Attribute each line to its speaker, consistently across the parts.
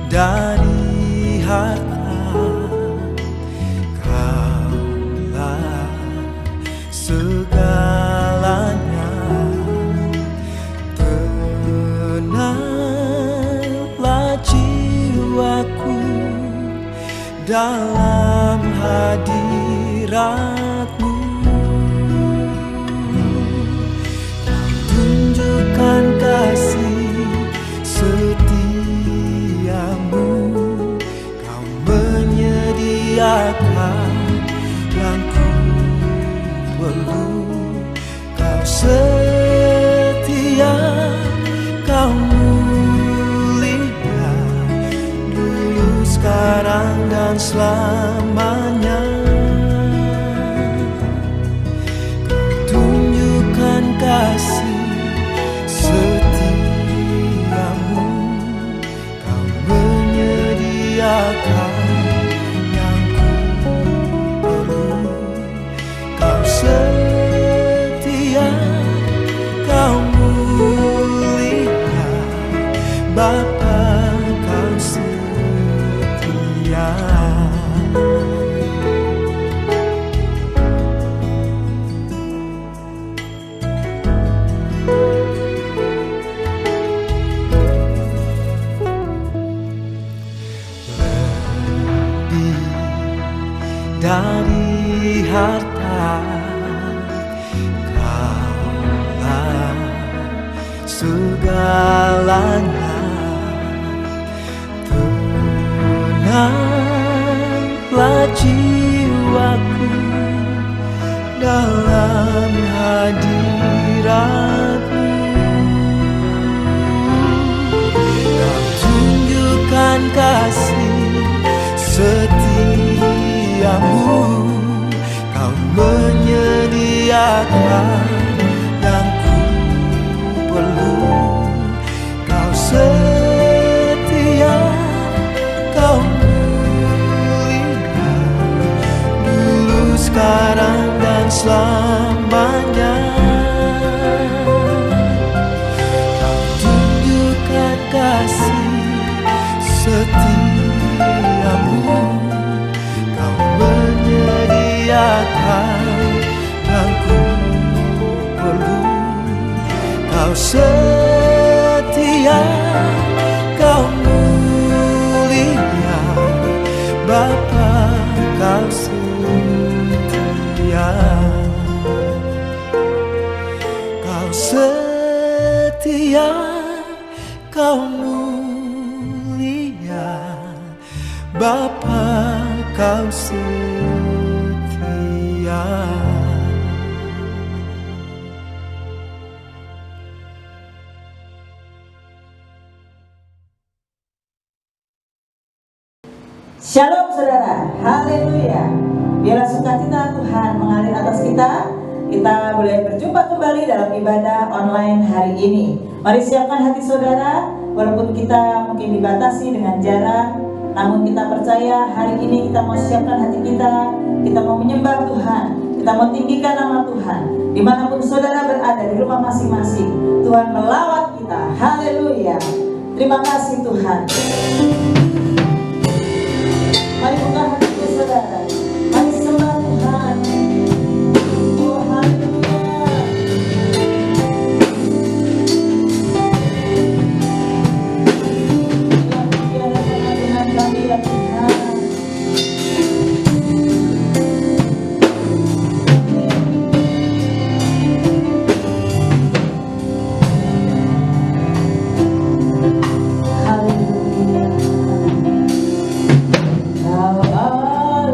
Speaker 1: dari harta, Kaulah segalanya. Tenanglah jiwaku dalam hadirat-Mu. Tunjukkan kasih setiamu, Kau menyediakan yang ku perlu. Kau setia, Kau mulia, dulu, sekarang, dan selamanya. Kau tunjukkan kasih setiamu, Kau menyediakan yang ku perlu. Kau setia, Kau mulia, Bapa, Kau setia. Lebih dari harta, Kaulah segalanya. Tenanglah jiwaku dalam hadirat-Mu. Kau tunjukkan kasih setiamu, Kau menyediakan yang ku perlu. Kau setia, Kau mulia, dulu, sekarang, dan selamanya. Kau tunjukkan kasih setiamu, Kau menyediakan yang ku perlu. Kau setia, Kau mulia, Bapa, Kau setia. Kau setia, Kau mulia, Bapa, Kau setia.
Speaker 2: Shalom saudara, haleluya. Biarlah sukacita Tuhan mengalir atas kita. Kita boleh berjumpa kembali dalam ibadah online hari ini. Mari siapkan hati saudara, walaupun kita mungkin dibatasi dengan jarak, namun kita percaya hari ini kita mau siapkan hati kita. Kita mau menyembah Tuhan, kita mau tinggikan nama Tuhan. Dimanapun saudara berada, di rumah masing-masing, Tuhan melawat kita. Haleluya. Terima kasih Tuhan. Mari buka hati saudara, mari sembah Tuhan. Oh haleluya. Biarlah Tuhan kami ya Tuhan. Haleluya. Kau Allah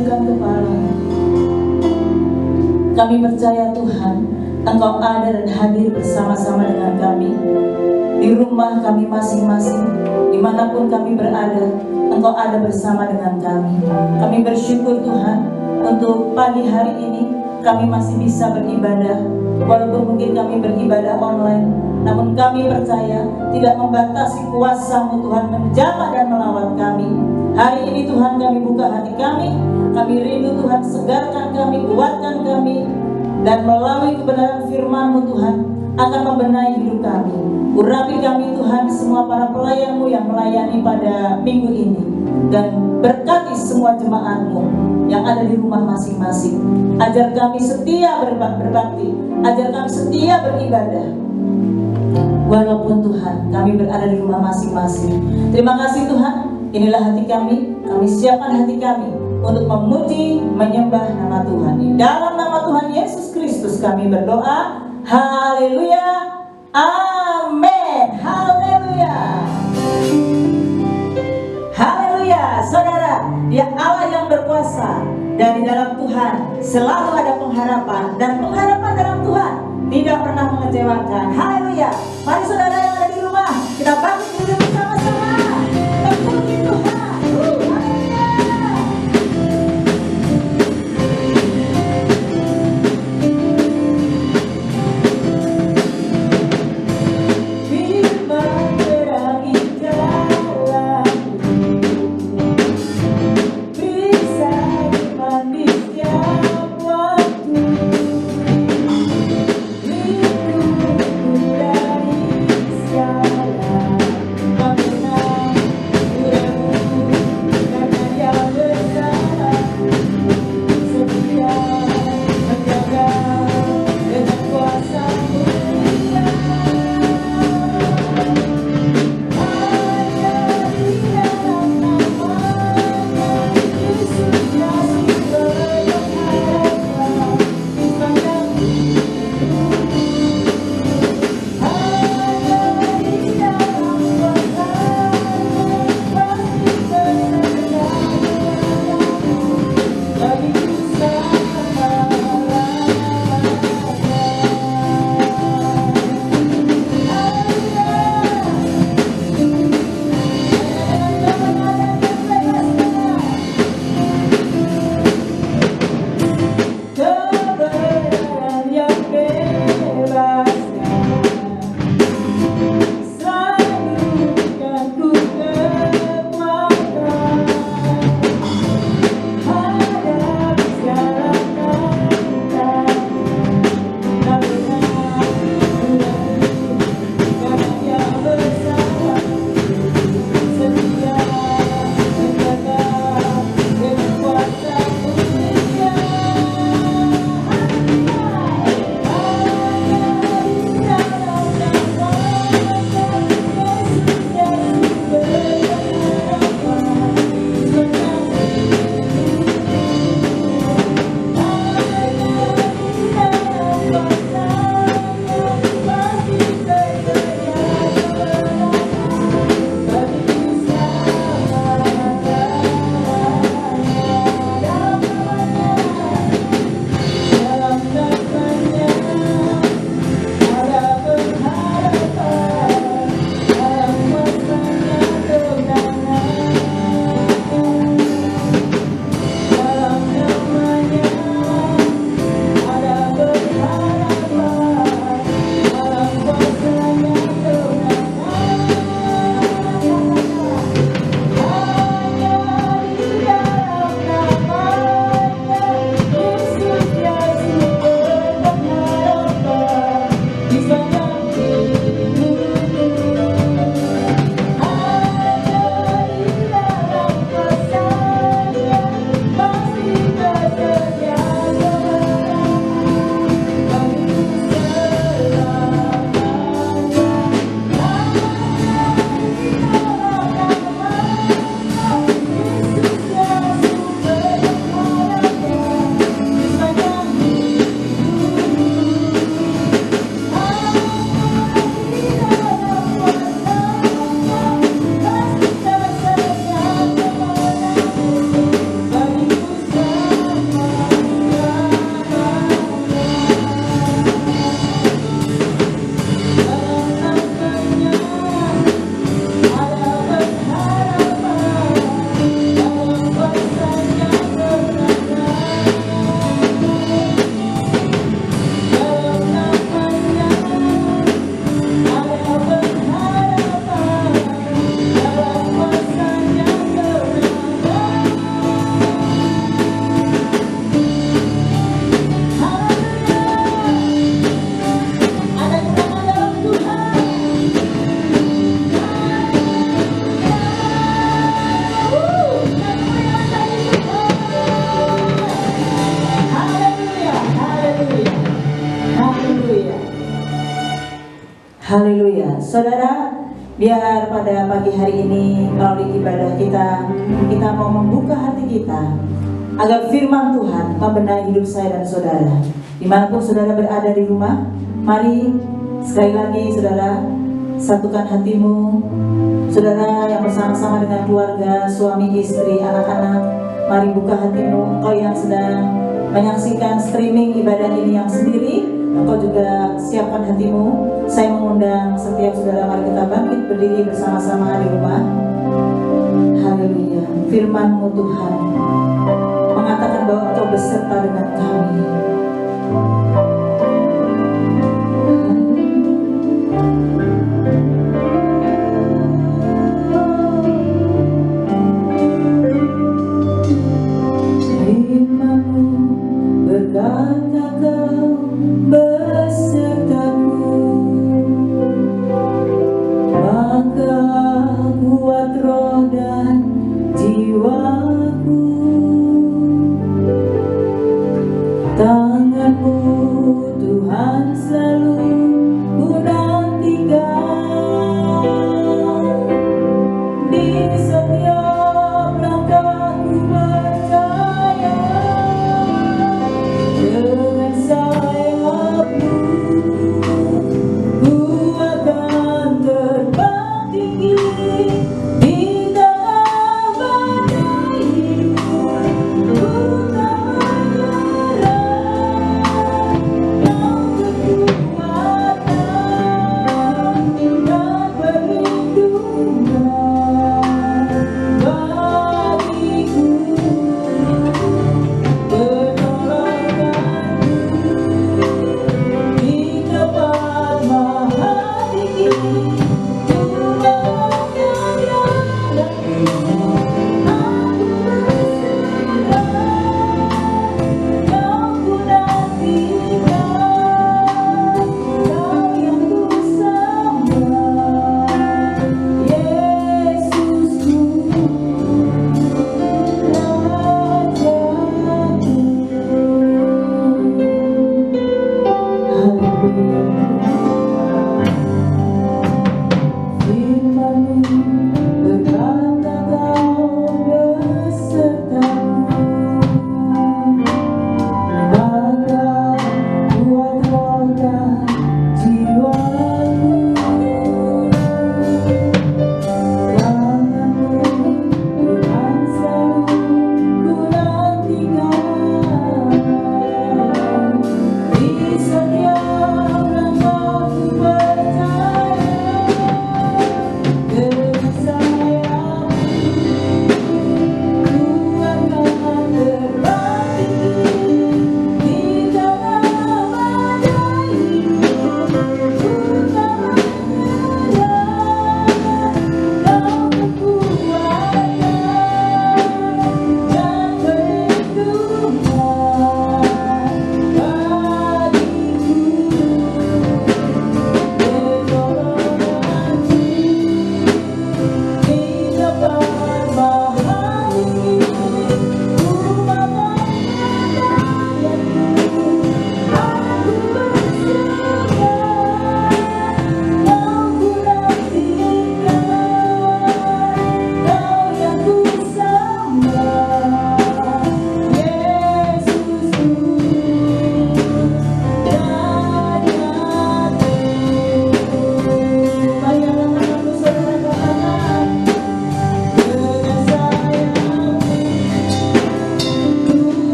Speaker 2: tundukkan kepala. Kami percaya Tuhan, Engkau ada dan hadir bersama-sama dengan kami di rumah kami masing-masing, dimanapun kami berada. Engkau ada bersama dengan kami. Kami bersyukur Tuhan untuk pagi hari ini kami masih bisa beribadah. Walaupun mungkin kami beribadah online, namun kami percaya tidak membatasi kuasa-Mu Tuhan menjamah dan melawat kami. Hari ini Tuhan kami buka hati kami rindu Tuhan, segarkan kami, kuatkan kami, dan melalui kebenaran firman-Mu Tuhan akan membenahi hidup kami. Urapi kami Tuhan, semua para pelayan-Mu yang melayani pada minggu ini, dan berkati semua jemaat-Mu yang ada di rumah masing-masing. Ajar kami setia berbakti, ajar kami setia beribadah walaupun Tuhan kami berada di rumah masing-masing. Terima kasih Tuhan, inilah hati kami siapkan hati kami untuk memuji, menyembah nama Tuhan. Di dalam nama Tuhan Yesus Kristus kami berdoa. Haleluya, amin. Haleluya, haleluya. Saudara, Dia Allah yang berkuasa, dan di dalam Tuhan selalu ada pengharapan, dan pengharapan dalam Tuhan tidak pernah mengecewakan. Haleluya. Mari saudara yang ada di rumah, kita bangkit dulu bersama-sama. Kita puji Tuhan. Haleluya. Firman terangi jalanku, bisa iman di setiap waktu. Lindungi dari segala Haleluya. Saudara, biar pada pagi hari ini melalui ibadah kita mau membuka hati kita agar firman Tuhan membenahi hidup saya dan saudara. Dimanapun saudara berada di rumah, mari sekali lagi saudara satukan hatimu. Saudara yang bersama-sama dengan keluarga, suami, istri, anak-anak, mari buka hatimu. Engkau yang sedang menyaksikan streaming ibadah ini yang sendiri, engkau juga siapkan hatimu. Saya mengundang setiap saudara, mari kita bangkit berdiri bersama-sama di rumah. Haleluya. Firman-Mu Tuhan mengatakan bahwa Engkau beserta dengan kami. Firman-Mu berkata Kau besertaku, maka kuat roh dan jiwaku.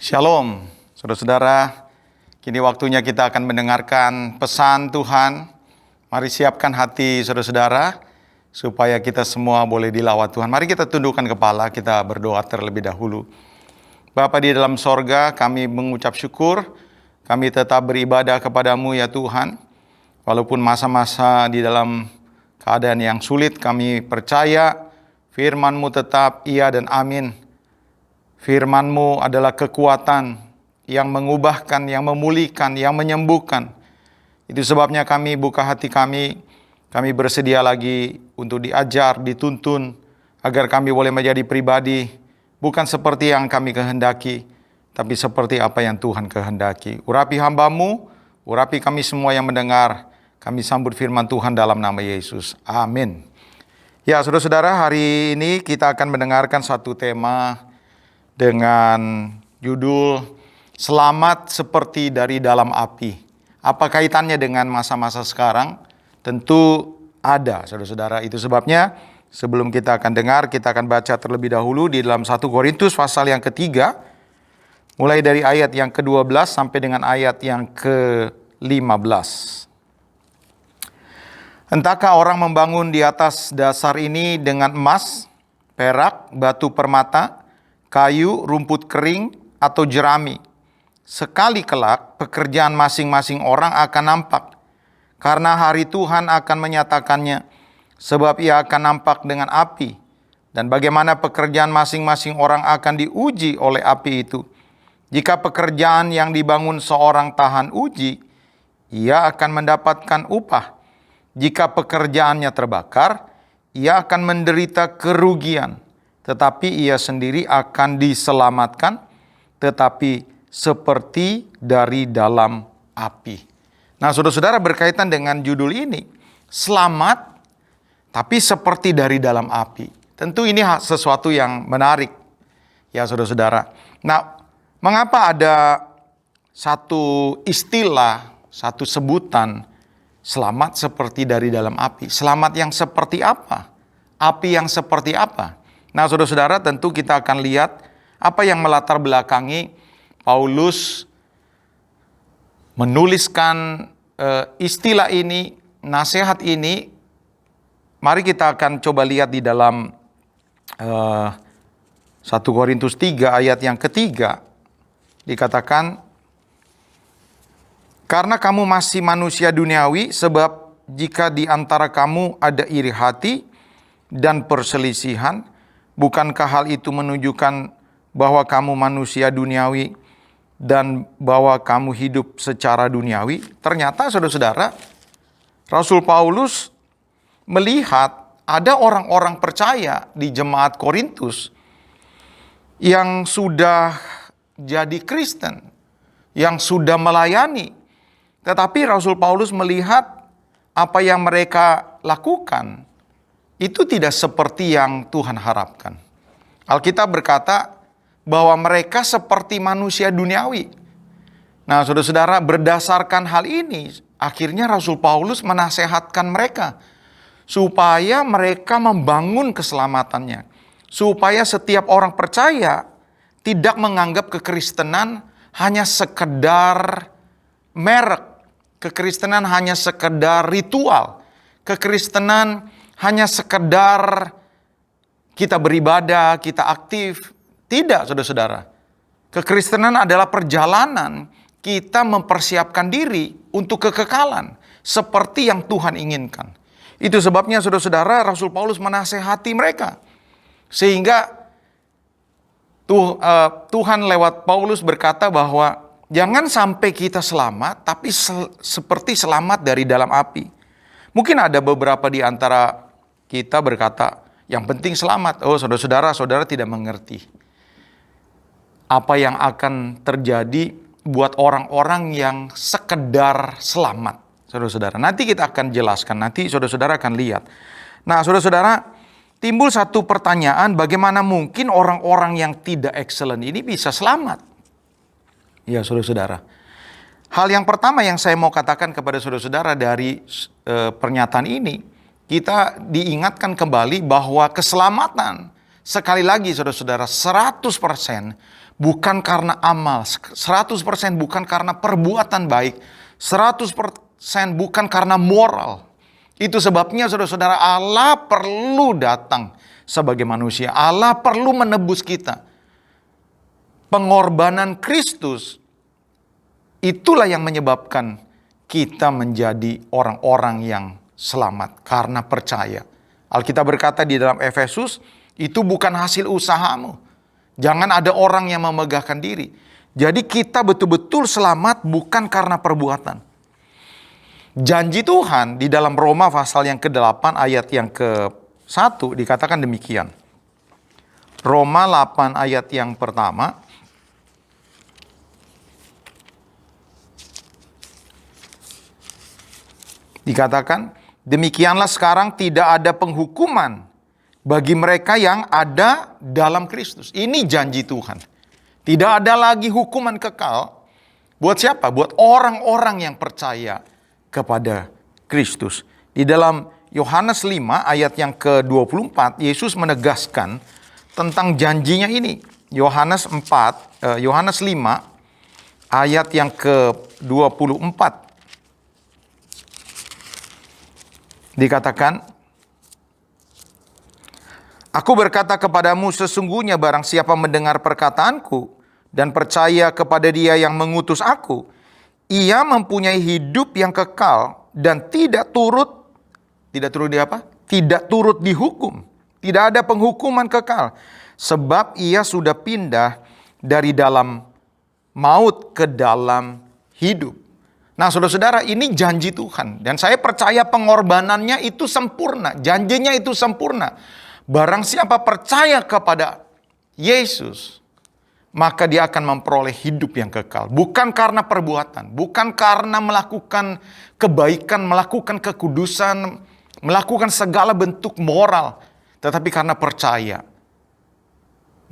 Speaker 3: Shalom, saudara-saudara. Kini waktunya kita akan mendengarkan pesan Tuhan. Mari siapkan hati saudara-saudara, supaya kita semua boleh dilawat Tuhan. Mari kita tundukkan kepala, kita berdoa terlebih dahulu. Bapa di dalam sorga, kami mengucap syukur. Kami tetap beribadah kepadamu ya Tuhan. Walaupun masa-masa di dalam keadaan yang sulit, kami percaya firman-Mu tetap iya dan amin. Firman-Mu adalah kekuatan yang mengubahkan, yang memulihkan, yang menyembuhkan. Itu sebabnya kami buka hati kami bersedia lagi untuk diajar, dituntun, agar kami boleh menjadi pribadi, bukan seperti yang kami kehendaki, tapi seperti apa yang Tuhan kehendaki. Urapi hamba-Mu, urapi kami semua yang mendengar, kami sambut firman Tuhan dalam nama Yesus. Amin. Ya, saudara-saudara, hari ini kita akan mendengarkan satu tema dengan judul Selamat Seperti Dari Dalam Api. Apa kaitannya dengan masa-masa sekarang? Tentu ada, saudara-saudara. Itu sebabnya sebelum kita akan dengar, kita akan baca terlebih dahulu di dalam 1 Korintus pasal yang ketiga, mulai dari ayat yang ke-12 sampai dengan ayat yang ke-15. Entahkah orang membangun di atas dasar ini dengan emas, perak, batu permata, kayu, rumput kering, atau jerami. Sekali kelak, pekerjaan masing-masing orang akan nampak, karena hari Tuhan akan menyatakannya, sebab ia akan nampak dengan api, dan bagaimana pekerjaan masing-masing orang akan diuji oleh api itu. Jika pekerjaan yang dibangun seorang tahan uji, ia akan mendapatkan upah. Jika pekerjaannya terbakar, ia akan menderita kerugian. Tetapi ia sendiri akan diselamatkan, tetapi seperti dari dalam api. Nah, saudara-saudara, berkaitan dengan judul ini, selamat, tapi seperti dari dalam api. Tentu ini sesuatu yang menarik, ya saudara-saudara. Nah, mengapa ada satu istilah, satu sebutan, selamat seperti dari dalam api? Selamat yang seperti apa? Api yang seperti apa? Nah, saudara-saudara, tentu kita akan lihat apa yang melatar belakangi Paulus menuliskan istilah ini, nasihat ini. Mari kita akan coba lihat di dalam 1 Korintus 3 ayat yang ketiga. Dikatakan, karena kamu masih manusia duniawi, sebab jika di antara kamu ada iri hati dan perselisihan, bukankah hal itu menunjukkan bahwa kamu manusia duniawi dan bahwa kamu hidup secara duniawi? Ternyata saudara-saudara, Rasul Paulus melihat ada orang-orang percaya di jemaat Korintus yang sudah jadi Kristen, yang sudah melayani. Tetapi Rasul Paulus melihat apa yang mereka lakukan itu tidak seperti yang Tuhan harapkan. Alkitab berkata bahwa mereka seperti manusia duniawi. Nah, saudara-saudara, berdasarkan hal ini, akhirnya Rasul Paulus menasehatkan mereka supaya mereka membangun keselamatannya. Supaya setiap orang percaya tidak menganggap kekristenan hanya sekedar merek. Kekristenan hanya sekedar ritual. Kekristenan hanya sekedar kita beribadah, kita aktif. Tidak, saudara-saudara. Kekristenan adalah perjalanan kita mempersiapkan diri untuk kekekalan seperti yang Tuhan inginkan. Itu sebabnya, saudara-saudara, Rasul Paulus menasehati mereka. Sehingga Tuhan lewat Paulus berkata bahwa jangan sampai kita selamat, tapi seperti selamat dari dalam api. Mungkin ada beberapa di antara kita berkata, yang penting selamat. Oh, saudara-saudara, saudara tidak mengerti apa yang akan terjadi buat orang-orang yang sekedar selamat. Saudara-saudara, nanti kita akan jelaskan, nanti saudara-saudara akan lihat. Nah, saudara-saudara, timbul satu pertanyaan, bagaimana mungkin orang-orang yang tidak excellent ini bisa selamat? Ya, saudara-saudara. Hal yang pertama yang saya mau katakan kepada saudara-saudara dari pernyataan ini, kita diingatkan kembali bahwa keselamatan, sekali lagi saudara-saudara, 100% bukan karena amal, 100% bukan karena perbuatan baik, 100% bukan karena moral. Itu sebabnya saudara-saudara, Allah perlu datang sebagai manusia. Allah perlu menebus kita. Pengorbanan Kristus itulah yang menyebabkan kita menjadi orang-orang yang selamat karena percaya. Alkitab berkata di dalam Efesus, itu bukan hasil usahamu. Jangan ada orang yang memegahkan diri. Jadi kita betul-betul selamat bukan karena perbuatan. Janji Tuhan di dalam Roma pasal yang ke-8 ayat yang ke-1 dikatakan demikian. Roma 8 ayat yang pertama. Dikatakan, demikianlah sekarang tidak ada penghukuman bagi mereka yang ada dalam Kristus. Ini janji Tuhan. Tidak ada lagi hukuman kekal. Buat siapa? Buat orang-orang yang percaya kepada Kristus. Di dalam Yohanes 5 ayat yang ke-24, Yesus menegaskan tentang janjinya ini. Yohanes 5 ayat yang ke-24. Dikatakan, aku berkata kepadamu sesungguhnya barang siapa mendengar perkataanku dan percaya kepada Dia yang mengutus aku, ia mempunyai hidup yang kekal dan tidak turut dihukum. Tidak ada penghukuman kekal, sebab ia sudah pindah dari dalam maut ke dalam hidup. Nah, saudara-saudara, ini janji Tuhan. Dan saya percaya pengorbanannya itu sempurna. Janjinya itu sempurna. Barang siapa percaya kepada Yesus, maka dia akan memperoleh hidup yang kekal. Bukan karena perbuatan. Bukan karena melakukan kebaikan, melakukan kekudusan, melakukan segala bentuk moral. Tetapi karena percaya.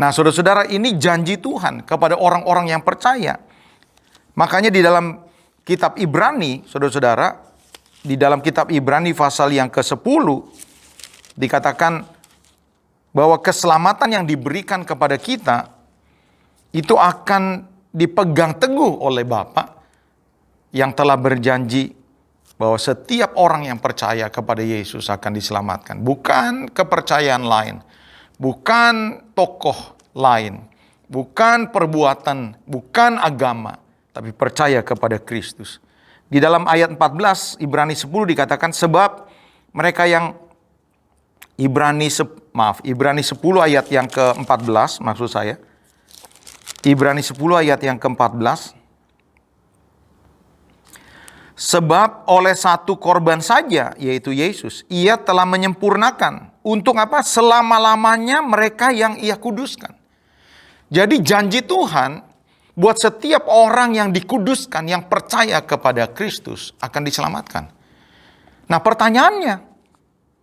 Speaker 3: Nah, saudara-saudara, ini janji Tuhan kepada orang-orang yang percaya. Makanya di dalam kitab Ibrani, saudara-saudara, di dalam kitab Ibrani pasal yang ke-10, dikatakan bahwa keselamatan yang diberikan kepada kita, itu akan dipegang teguh oleh Bapa yang telah berjanji bahwa setiap orang yang percaya kepada Yesus akan diselamatkan. Bukan kepercayaan lain, bukan tokoh lain, bukan perbuatan, bukan agama, tapi percaya kepada Kristus. Di dalam ayat 14 Ibrani 10 dikatakan, sebab mereka yang Ibrani 10 ayat yang ke-14 maksud saya. Ibrani 10 ayat yang ke-14. Sebab oleh satu korban saja, yaitu Yesus, ia telah menyempurnakan. Untuk apa? Selama-lamanya mereka yang ia kuduskan. Jadi janji Tuhan buat setiap orang yang dikuduskan, yang percaya kepada Kristus akan diselamatkan. Nah, pertanyaannya,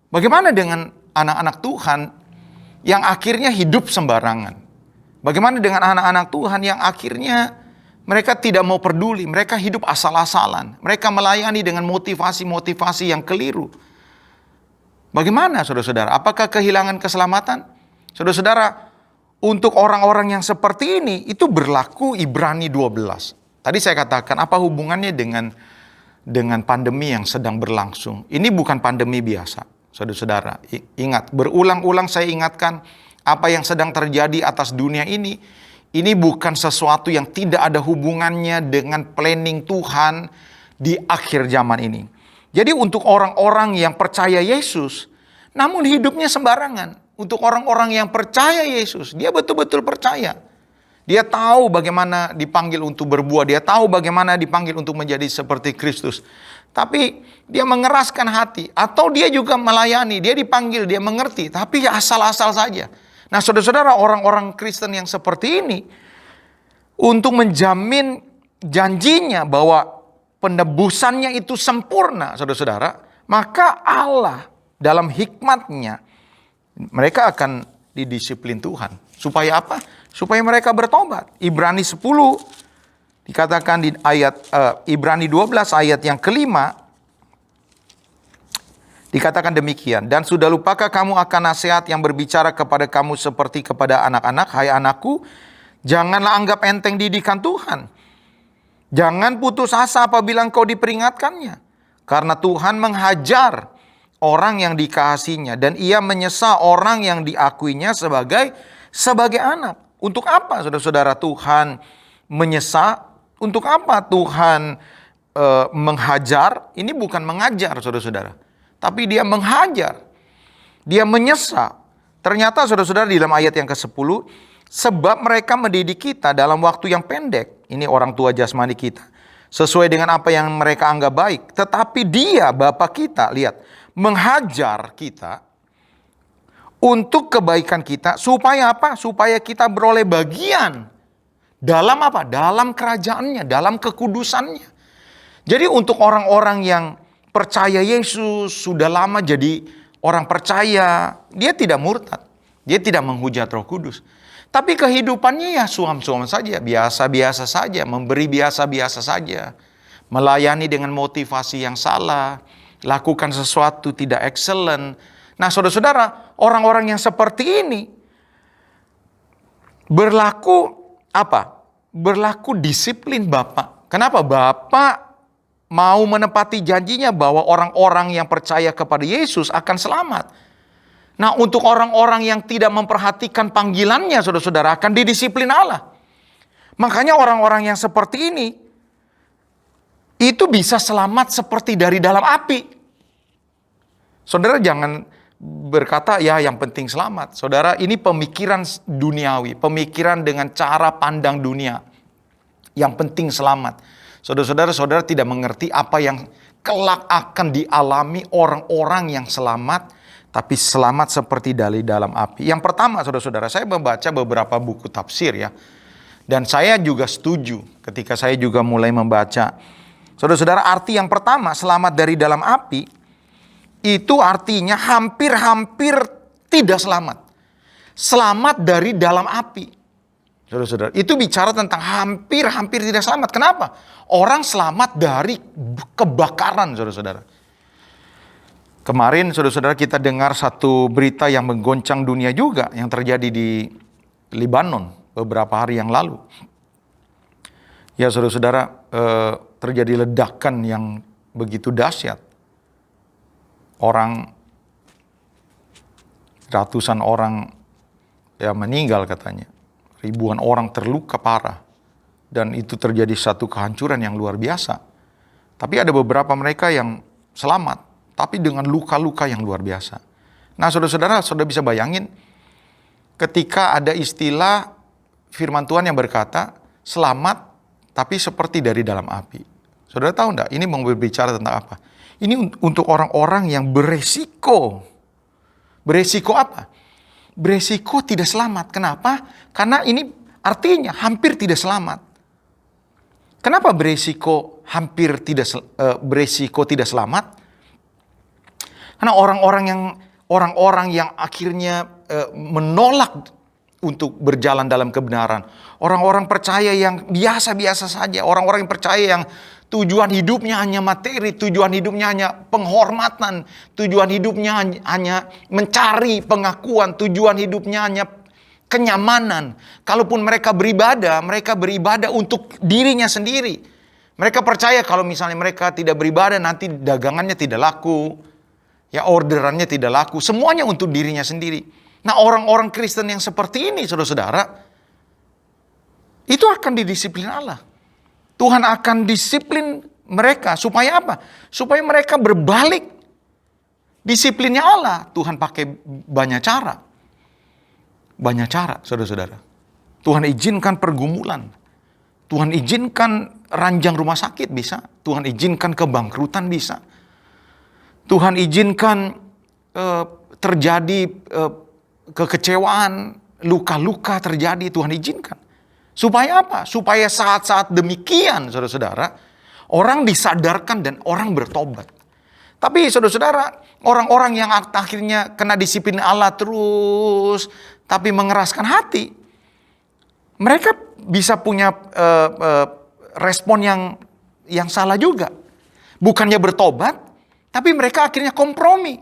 Speaker 3: bagaimana dengan anak-anak Tuhan yang akhirnya hidup sembarangan? Bagaimana dengan anak-anak Tuhan yang akhirnya mereka tidak mau peduli, mereka hidup asal-asalan, mereka melayani dengan motivasi-motivasi yang keliru? Bagaimana, saudara-saudara? Apakah kehilangan keselamatan? Saudara-saudara, untuk orang-orang yang seperti ini, itu berlaku Ibrani 12. Tadi saya katakan, apa hubungannya dengan pandemi yang sedang berlangsung? Ini bukan pandemi biasa, saudara-saudara. Ingat, berulang-ulang saya ingatkan, apa yang sedang terjadi atas dunia ini bukan sesuatu yang tidak ada hubungannya dengan planning Tuhan di akhir zaman ini. Jadi untuk orang-orang yang percaya Yesus, namun hidupnya sembarangan. Untuk orang-orang yang percaya Yesus, dia betul-betul percaya. Dia tahu bagaimana dipanggil untuk berbuah. Dia tahu bagaimana dipanggil untuk menjadi seperti Kristus. Tapi dia mengeraskan hati. Atau dia juga melayani. Dia dipanggil, dia mengerti. Tapi asal-asal saja. Nah, saudara-saudara, orang-orang Kristen yang seperti ini, untuk menjamin janjinya bahwa penebusannya itu sempurna, saudara-saudara, maka Allah dalam hikmatnya, mereka akan didisiplin Tuhan. Supaya apa? Supaya mereka bertobat. Ibrani 10 dikatakan di ayat Ibrani 12 ayat yang kelima, dikatakan demikian. Dan sudah lupakah kamu akan nasihat yang berbicara kepada kamu seperti kepada anak-anak, hai anakku? Janganlah anggap enteng didikan Tuhan. Jangan putus asa apabila engkau diperingatkannya. Karena Tuhan menghajar orang yang dikasihinya dan ia menyesa orang yang diakuinya sebagai anak. Untuk apa saudara-saudara Tuhan menyesa? Untuk apa Tuhan menghajar? Ini bukan mengajar saudara-saudara, tapi dia menghajar. Dia menyesa. Ternyata saudara-saudara di dalam ayat yang ke-10, sebab mereka mendidik kita dalam waktu yang pendek. Ini orang tua jasmani kita. Sesuai dengan apa yang mereka anggap baik. Tetapi dia, Bapa kita, lihat, menghajar kita untuk kebaikan kita. Supaya apa? Supaya kita beroleh bagian. Dalam apa? Dalam kerajaannya, dalam kekudusannya. Jadi untuk orang-orang yang percaya Yesus, sudah lama jadi orang percaya, dia tidak murtad. Dia tidak menghujat Roh Kudus. Tapi kehidupannya ya suam-suam saja, biasa-biasa saja, memberi biasa-biasa saja. Melayani dengan motivasi yang salah, lakukan sesuatu tidak excellent. Nah saudara-saudara, orang-orang yang seperti ini berlaku apa? Berlaku disiplin Bapak. Kenapa? Bapak mau menepati janjinya bahwa orang-orang yang percaya kepada Yesus akan selamat. Nah, untuk orang-orang yang tidak memperhatikan panggilannya, saudara-saudara, akan didisiplin Allah. Makanya orang-orang yang seperti ini, itu bisa selamat seperti dari dalam api. Saudara jangan berkata, ya yang penting selamat. Saudara, ini pemikiran duniawi, pemikiran dengan cara pandang dunia. Yang penting selamat. Saudara-saudara, saudara tidak mengerti apa yang kelak akan dialami orang-orang yang selamat, tapi selamat seperti dari dalam api. Yang pertama, saudara-saudara, saya membaca beberapa buku tafsir ya. Dan saya juga setuju ketika saya juga mulai membaca. Saudara-saudara, arti yang pertama, selamat dari dalam api, itu artinya hampir-hampir tidak selamat. Selamat dari dalam api. Saudara-saudara, itu bicara tentang hampir-hampir tidak selamat. Kenapa? Orang selamat dari kebakaran, saudara-saudara. Kemarin saudara-saudara kita dengar satu berita yang menggoncang dunia juga yang terjadi di Lebanon beberapa hari yang lalu. Ya saudara-saudara, terjadi ledakan yang begitu dahsyat. Ratusan orang ya meninggal katanya. Ribuan orang terluka parah. Dan itu terjadi satu kehancuran yang luar biasa. Tapi ada beberapa mereka yang selamat. Tapi dengan luka-luka yang luar biasa. Nah saudara-saudara, saudara bisa bayangin ketika ada istilah firman Tuhan yang berkata, selamat tapi seperti dari dalam api. Saudara tahu enggak, ini mau berbicara tentang apa? Ini untuk orang-orang yang beresiko. Beresiko apa? Beresiko tidak selamat. Kenapa? Karena ini artinya hampir tidak selamat. Kenapa beresiko tidak selamat? Karena orang-orang yang akhirnya menolak untuk berjalan dalam kebenaran. Orang-orang percaya yang biasa-biasa saja. Orang-orang yang percaya yang tujuan hidupnya hanya materi. Tujuan hidupnya hanya penghormatan. Tujuan hidupnya hanya mencari pengakuan. Tujuan hidupnya hanya kenyamanan. Kalaupun mereka beribadah untuk dirinya sendiri. Mereka percaya kalau misalnya mereka tidak beribadah nanti dagangannya tidak laku. Ya orderannya tidak laku, semuanya untuk dirinya sendiri. Nah orang-orang Kristen yang seperti ini saudara-saudara, itu akan didisiplin Allah. Tuhan akan disiplin mereka, supaya apa? Supaya mereka berbalik. Disiplinnya Allah, Tuhan pakai banyak cara. Banyak cara saudara-saudara. Tuhan izinkan pergumulan. Tuhan izinkan ranjang rumah sakit bisa. Tuhan izinkan kebangkrutan bisa. Tuhan izinkan terjadi kekecewaan, luka-luka terjadi, Tuhan izinkan. Supaya apa? Supaya saat-saat demikian, saudara-saudara, orang disadarkan dan orang bertobat. Tapi saudara-saudara, orang-orang yang akhirnya kena disiplin Allah terus, tapi mengeraskan hati, mereka bisa punya respon yang salah juga. Bukannya bertobat, tapi mereka akhirnya kompromi.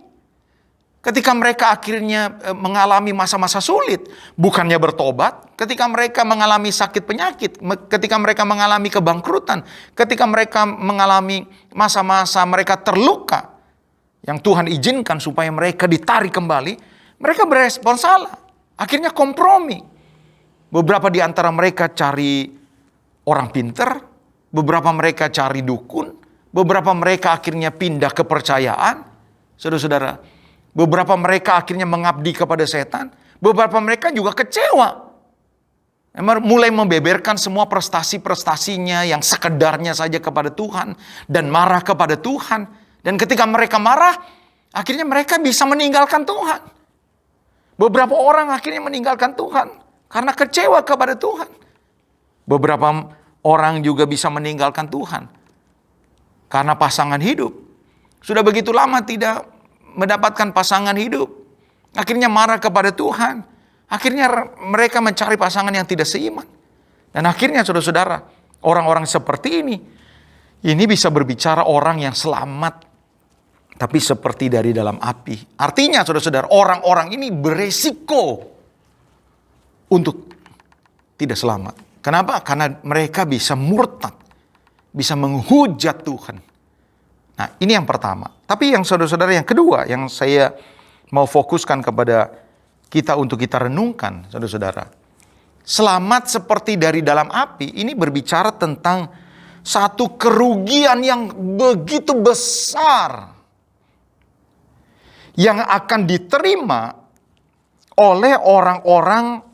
Speaker 3: Ketika mereka akhirnya mengalami masa-masa sulit, bukannya bertobat, ketika mereka mengalami sakit penyakit, ketika mereka mengalami kebangkrutan, ketika mereka mengalami masa-masa mereka terluka, yang Tuhan izinkan supaya mereka ditarik kembali, mereka berespon salah. Akhirnya kompromi. Beberapa di antara mereka cari orang pinter, beberapa mereka cari dukun, beberapa mereka akhirnya pindah kepercayaan, saudara-saudara. Beberapa mereka akhirnya mengabdi kepada setan. Beberapa mereka juga kecewa. Mulai membeberkan semua prestasi-prestasinya yang sekedarnya saja kepada Tuhan. Dan marah kepada Tuhan. Dan ketika mereka marah, akhirnya mereka bisa meninggalkan Tuhan. Beberapa orang akhirnya meninggalkan Tuhan karena kecewa kepada Tuhan. Beberapa orang juga bisa meninggalkan Tuhan karena pasangan hidup. Sudah begitu lama tidak mendapatkan pasangan hidup. Akhirnya marah kepada Tuhan. Akhirnya mereka mencari pasangan yang tidak seiman. Dan akhirnya saudara-saudara, orang-orang seperti ini bisa berbicara orang yang selamat, tapi seperti dari dalam api. Artinya saudara-saudara, orang-orang ini beresiko untuk tidak selamat. Kenapa? Karena mereka bisa murtad, bisa menghujat Tuhan. Nah, ini yang pertama. Tapi yang saudara-saudara yang kedua, yang saya mau fokuskan kepada kita untuk kita renungkan, saudara-saudara. Selamat seperti dari dalam api, ini berbicara tentang satu kerugian yang begitu besar yang akan diterima oleh orang-orang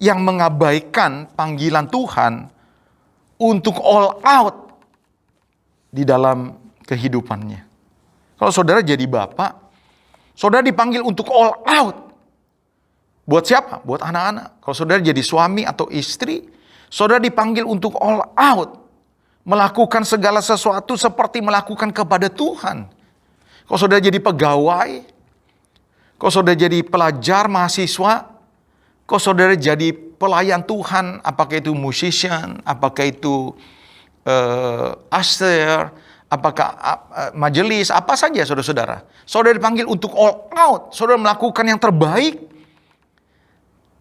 Speaker 3: yang mengabaikan panggilan Tuhan untuk all out di dalam kehidupannya. Kalau saudara jadi bapak, saudara dipanggil untuk all out. Buat siapa? Buat anak-anak. Kalau saudara jadi suami atau istri, saudara dipanggil untuk all out. Melakukan segala sesuatu seperti melakukan kepada Tuhan. Kalau saudara jadi pegawai, kalau saudara jadi pelajar, mahasiswa, kalau saudara jadi pelayan Tuhan, apakah itu musician, apakah itu usher, apakah majelis, apa saja saudara-saudara. Saudara dipanggil untuk all out. Saudara melakukan yang terbaik.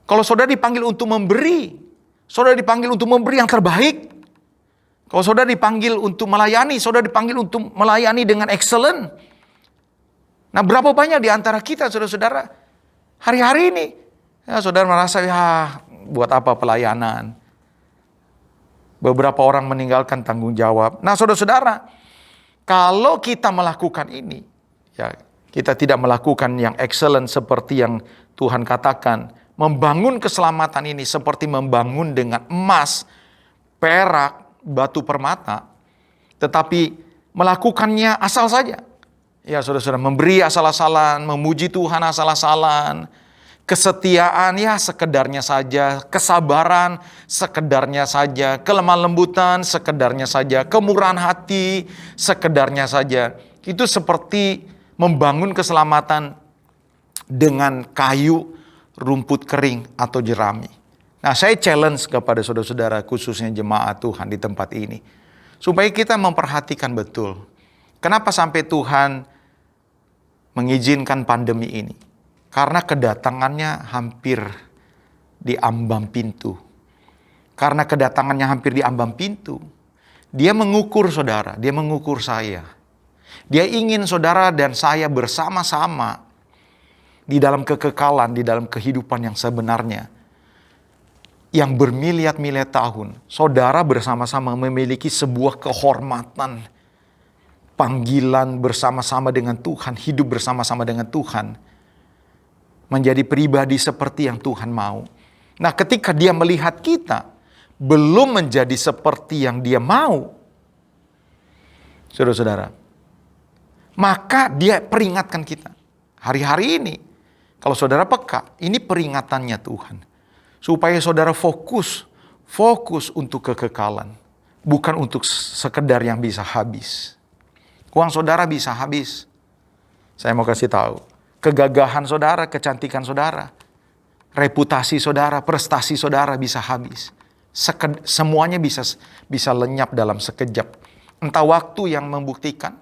Speaker 3: Kalau saudara dipanggil untuk memberi, saudara dipanggil untuk memberi yang terbaik. Kalau saudara dipanggil untuk melayani, saudara dipanggil untuk melayani dengan excellent. Nah, berapa banyak di antara kita saudara-saudara hari-hari ini, ya saudara merasa, ya buat apa pelayanan. Beberapa orang meninggalkan tanggung jawab. Nah saudara-saudara, kalau kita melakukan ini, ya kita tidak melakukan yang excellent seperti yang Tuhan katakan, membangun keselamatan ini seperti membangun dengan emas, perak, batu permata, tetapi melakukannya asal saja. Ya saudara-saudara, memberi asal-asalan, memuji Tuhan asal-asalan, kesetiaan ya sekedarnya saja, kesabaran sekedarnya saja, kelemah lembutan sekedarnya saja, kemurahan hati sekedarnya saja. Itu seperti membangun keselamatan dengan kayu, rumput kering atau jerami. Nah, saya challenge kepada saudara-saudara, khususnya jemaat Tuhan di tempat ini, supaya kita memperhatikan betul kenapa sampai Tuhan mengizinkan pandemi ini. Karena kedatangannya hampir di ambang pintu. Karena kedatangannya hampir di ambang pintu, dia mengukur saudara, dia mengukur saya. Dia ingin saudara dan saya bersama-sama di dalam kekekalan, di dalam kehidupan yang sebenarnya. Yang bermiliat-miliat tahun, saudara bersama-sama memiliki sebuah kehormatan, panggilan bersama-sama dengan Tuhan, hidup bersama-sama dengan Tuhan. Menjadi pribadi seperti yang Tuhan mau. Nah, ketika dia melihat kita belum menjadi seperti yang dia mau, saudara-saudara, maka dia peringatkan kita. Hari-hari ini, kalau saudara peka, ini peringatannya Tuhan. Supaya saudara fokus untuk kekekalan. Bukan untuk sekedar yang bisa habis. Uang saudara bisa habis. Saya mau kasih tahu. Kegagahan saudara, kecantikan saudara, reputasi saudara, prestasi saudara bisa habis. Semuanya bisa lenyap dalam sekejap. Entah waktu yang membuktikan,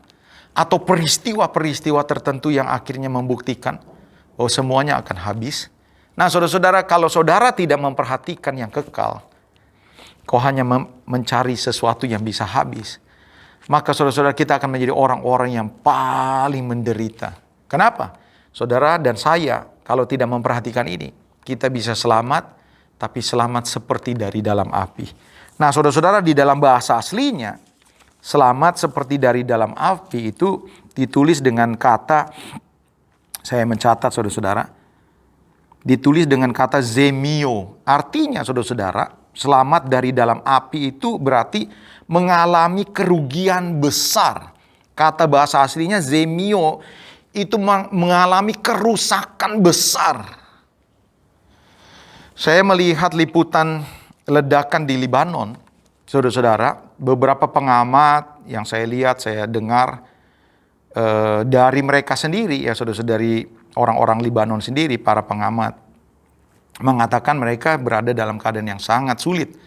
Speaker 3: atau peristiwa-peristiwa tertentu yang akhirnya membuktikan bahwa semuanya akan habis. Nah, saudara-saudara, kalau saudara tidak memperhatikan yang kekal, kau hanya mencari sesuatu yang bisa habis, maka saudara-saudara kita akan menjadi orang-orang yang paling menderita. Kenapa? Saudara dan saya, kalau tidak memperhatikan ini, kita bisa selamat, tapi selamat seperti dari dalam api. Nah, saudara-saudara, di dalam bahasa aslinya, selamat seperti dari dalam api itu ditulis dengan kata, saya mencatat saudara-saudara, ditulis dengan kata zemio. Artinya saudara-saudara, selamat dari dalam api itu berarti mengalami kerugian besar. Kata bahasa aslinya zemio itu mengalami kerusakan besar. Saya melihat liputan ledakan di Libanon, saudara-saudara, beberapa pengamat yang saya lihat, saya dengar dari mereka sendiri, ya saudara-saudara, dari orang-orang Libanon sendiri, para pengamat, mengatakan mereka berada dalam keadaan yang sangat sulit.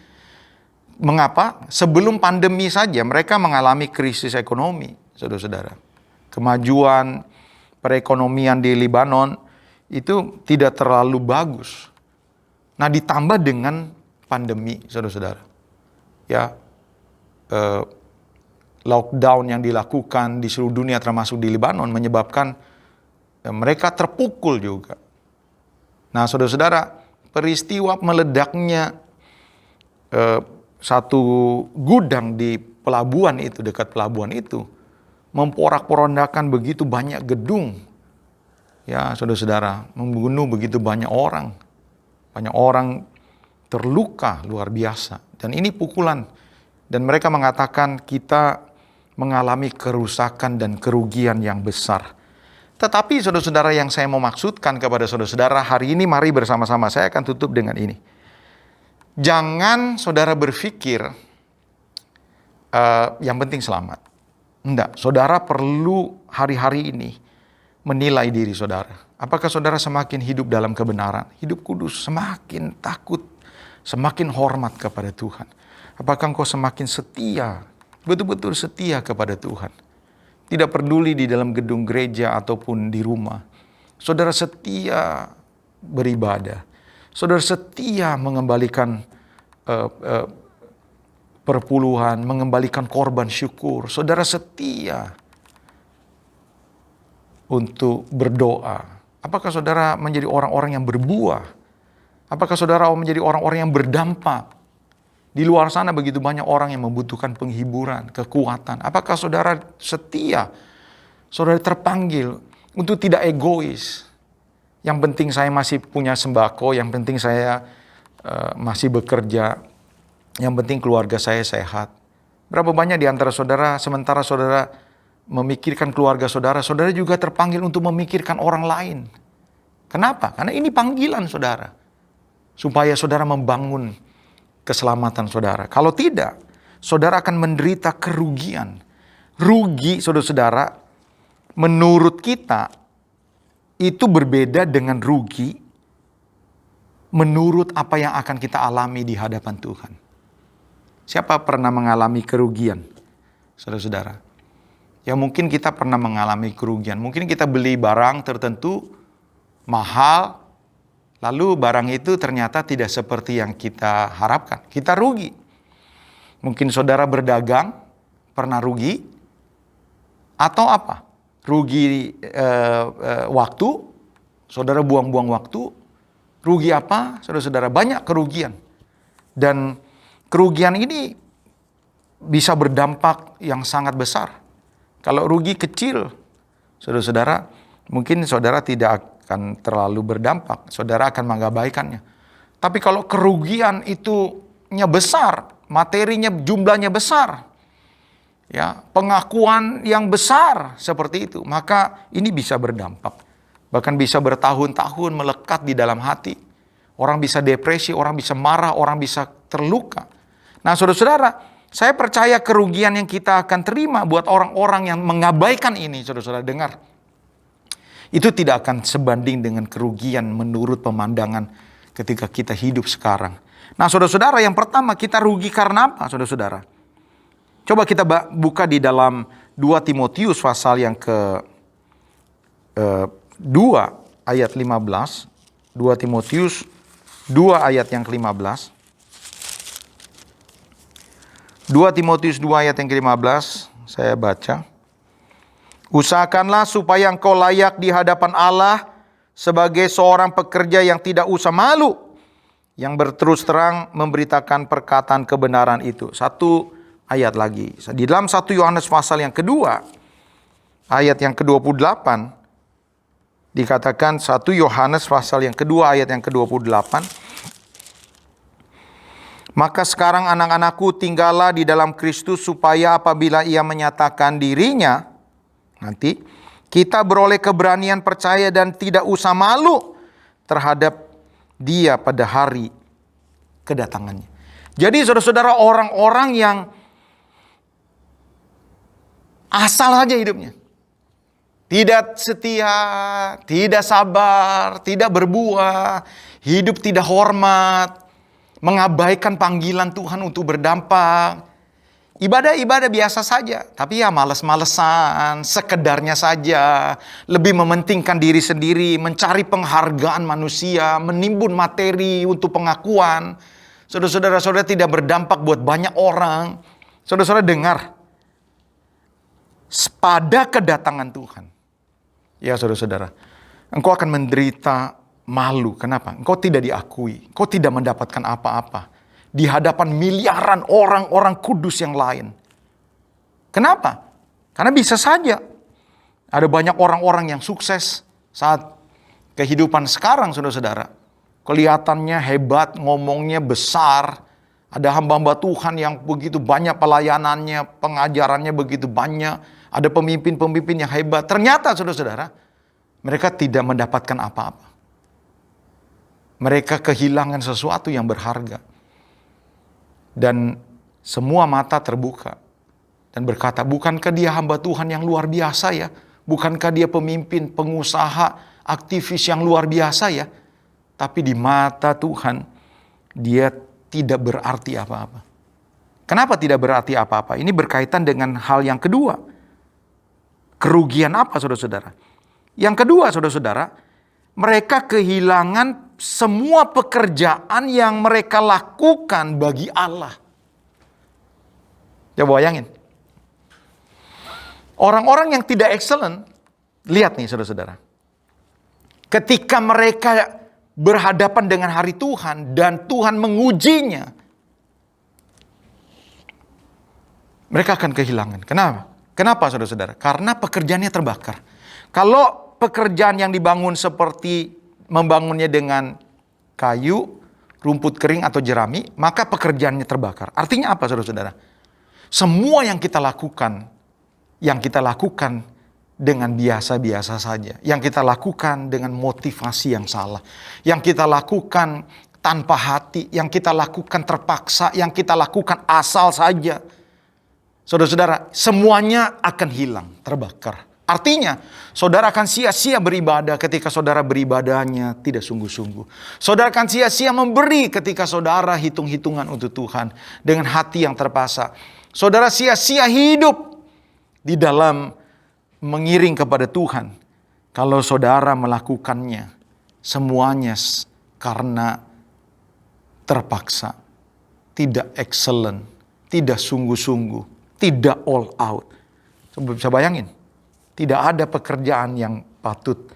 Speaker 3: Mengapa? Sebelum pandemi saja mereka mengalami krisis ekonomi, saudara-saudara. Kemajuan perekonomian di Libanon itu tidak terlalu bagus. Nah, ditambah dengan pandemi, saudara-saudara. Ya, lockdown yang dilakukan di seluruh dunia termasuk di Libanon menyebabkan mereka terpukul juga. Nah, saudara-saudara, peristiwa meledaknya satu gudang di pelabuhan itu, dekat pelabuhan itu, memporak-porandakan begitu banyak gedung. Ya, saudara-saudara, membunuh begitu banyak orang. Banyak orang terluka luar biasa. Dan ini pukulan. Dan mereka mengatakan kita mengalami kerusakan dan kerugian yang besar. Tetapi saudara-saudara, yang saya mau maksudkan kepada saudara-saudara hari ini, mari bersama-sama, saya akan tutup dengan ini. Jangan saudara berpikir yang penting selamat. Enggak, saudara perlu hari-hari ini menilai diri saudara. Apakah saudara semakin hidup dalam kebenaran, hidup kudus, semakin takut, semakin hormat kepada Tuhan? Apakah engkau semakin setia, betul-betul setia kepada Tuhan? Tidak peduli di dalam gedung gereja ataupun di rumah. Saudara setia beribadah. Saudara setia mengembalikan perpuluhan, mengembalikan korban syukur. Saudara setia untuk berdoa. Apakah saudara menjadi orang-orang yang berbuah? Apakah saudara menjadi orang-orang yang berdampak? Di luar sana begitu banyak orang yang membutuhkan penghiburan, kekuatan. Apakah saudara setia? Saudara terpanggil untuk tidak egois. Yang penting saya masih punya sembako, yang penting saya masih bekerja, yang penting keluarga saya sehat. Berapa banyak di antara saudara, sementara saudara memikirkan keluarga saudara, saudara juga terpanggil untuk memikirkan orang lain. Kenapa? Karena ini panggilan saudara. Supaya saudara membangun keselamatan saudara. Kalau tidak, saudara akan menderita kerugian. Rugi, saudara-saudara, menurut kita, itu berbeda dengan rugi menurut apa yang akan kita alami di hadapan Tuhan. Siapa pernah mengalami kerugian, saudara-saudara? Ya mungkin kita pernah mengalami kerugian. Mungkin kita beli barang tertentu, mahal, lalu barang itu ternyata tidak seperti yang kita harapkan. Kita rugi. Mungkin saudara berdagang, pernah rugi. Atau apa? Rugi waktu, saudara buang-buang waktu. Rugi apa? Saudara-saudara, banyak kerugian. Dan kerugian ini bisa berdampak yang sangat besar. Kalau rugi kecil, saudara-saudara, mungkin saudara tidak akan terlalu berdampak, saudara akan mengabaikannya. Tapi kalau kerugian itunya besar, materinya jumlahnya besar, ya, pengakuan yang besar seperti itu, maka ini bisa berdampak. Bahkan bisa bertahun-tahun melekat di dalam hati. Orang bisa depresi, orang bisa marah, orang bisa terluka. Nah, saudara-saudara, saya percaya kerugian yang kita akan terima buat orang-orang yang mengabaikan ini, saudara-saudara dengar. Itu tidak akan sebanding dengan kerugian menurut pemandangan ketika kita hidup sekarang. Nah, saudara-saudara, yang pertama kita rugi karena apa, saudara-saudara? Coba kita buka di dalam 2 Timotius pasal yang ke 2 ayat 15. 2 Timotius 2 ayat yang ke-15. 2 Timotius 2 ayat yang ke-15, saya baca. Usahakanlah supaya engkau layak di hadapan Allah sebagai seorang pekerja yang tidak usah malu, yang berterus terang memberitakan perkataan kebenaran itu. Satu ayat lagi. Di dalam 1 Yohanes pasal yang kedua, ayat yang ke-28, dikatakan 1 Yohanes pasal yang kedua ayat yang ke-28. Maka sekarang anak-anakku, tinggallah di dalam Kristus supaya apabila ia menyatakan dirinya, nanti kita beroleh keberanian percaya dan tidak usah malu terhadap dia pada hari kedatangannya. Jadi saudara-saudara, orang-orang yang asal saja hidupnya, tidak setia, tidak sabar, tidak berbuah, hidup tidak hormat, mengabaikan panggilan Tuhan untuk berdampak. Ibadah-ibadah biasa saja, tapi ya males-malesan, sekedarnya saja, lebih mementingkan diri sendiri, mencari penghargaan manusia, menimbun materi untuk pengakuan. Saudara-saudara tidak berdampak buat banyak orang. Saudara-saudara dengar, pada kedatangan Tuhan, ya saudara-saudara, engkau akan menderita malu. Kenapa? Engkau tidak diakui. Engkau tidak mendapatkan apa-apa di hadapan miliaran orang-orang kudus yang lain. Kenapa? Karena bisa saja ada banyak orang-orang yang sukses saat kehidupan sekarang, saudara-saudara. Kelihatannya hebat, ngomongnya besar. Ada hamba-hamba Tuhan yang begitu banyak pelayanannya, pengajarannya begitu banyak. Ada pemimpin-pemimpin yang hebat. Ternyata, saudara-saudara, mereka tidak mendapatkan apa-apa. Mereka kehilangan sesuatu yang berharga. Dan semua mata terbuka. Dan berkata, bukankah dia hamba Tuhan yang luar biasa ya? Bukankah dia pemimpin, pengusaha, aktivis yang luar biasa ya? Tapi di mata Tuhan, dia tidak berarti apa-apa. Kenapa tidak berarti apa-apa? Ini berkaitan dengan hal yang kedua. Kerugian apa, saudara-saudara? Yang kedua, saudara-saudara, mereka kehilangan semua pekerjaan yang mereka lakukan bagi Allah. Coba bayangin. Orang-orang yang tidak excellent, lihat nih saudara-saudara. Ketika mereka berhadapan dengan hari Tuhan dan Tuhan mengujinya, mereka akan kehilangan. Kenapa? Kenapa saudara-saudara? Karena pekerjaannya terbakar. Kalau pekerjaan yang dibangun seperti membangunnya dengan kayu, rumput kering atau jerami, maka pekerjaannya terbakar. Artinya apa saudara-saudara? Semua yang kita lakukan dengan biasa-biasa saja. Yang kita lakukan dengan motivasi yang salah. Yang kita lakukan tanpa hati, yang kita lakukan terpaksa, yang kita lakukan asal saja. Saudara-saudara, semuanya akan hilang, terbakar. Artinya, saudara akan sia-sia beribadah ketika saudara beribadahnya tidak sungguh-sungguh. Saudara akan sia-sia memberi ketika saudara hitung-hitungan untuk Tuhan dengan hati yang terpaksa. Saudara sia-sia hidup di dalam mengiring kepada Tuhan kalau saudara melakukannya semuanya karena terpaksa, tidak excellent, tidak sungguh-sungguh, tidak all out. Bisa bayangin? Tidak ada pekerjaan yang patut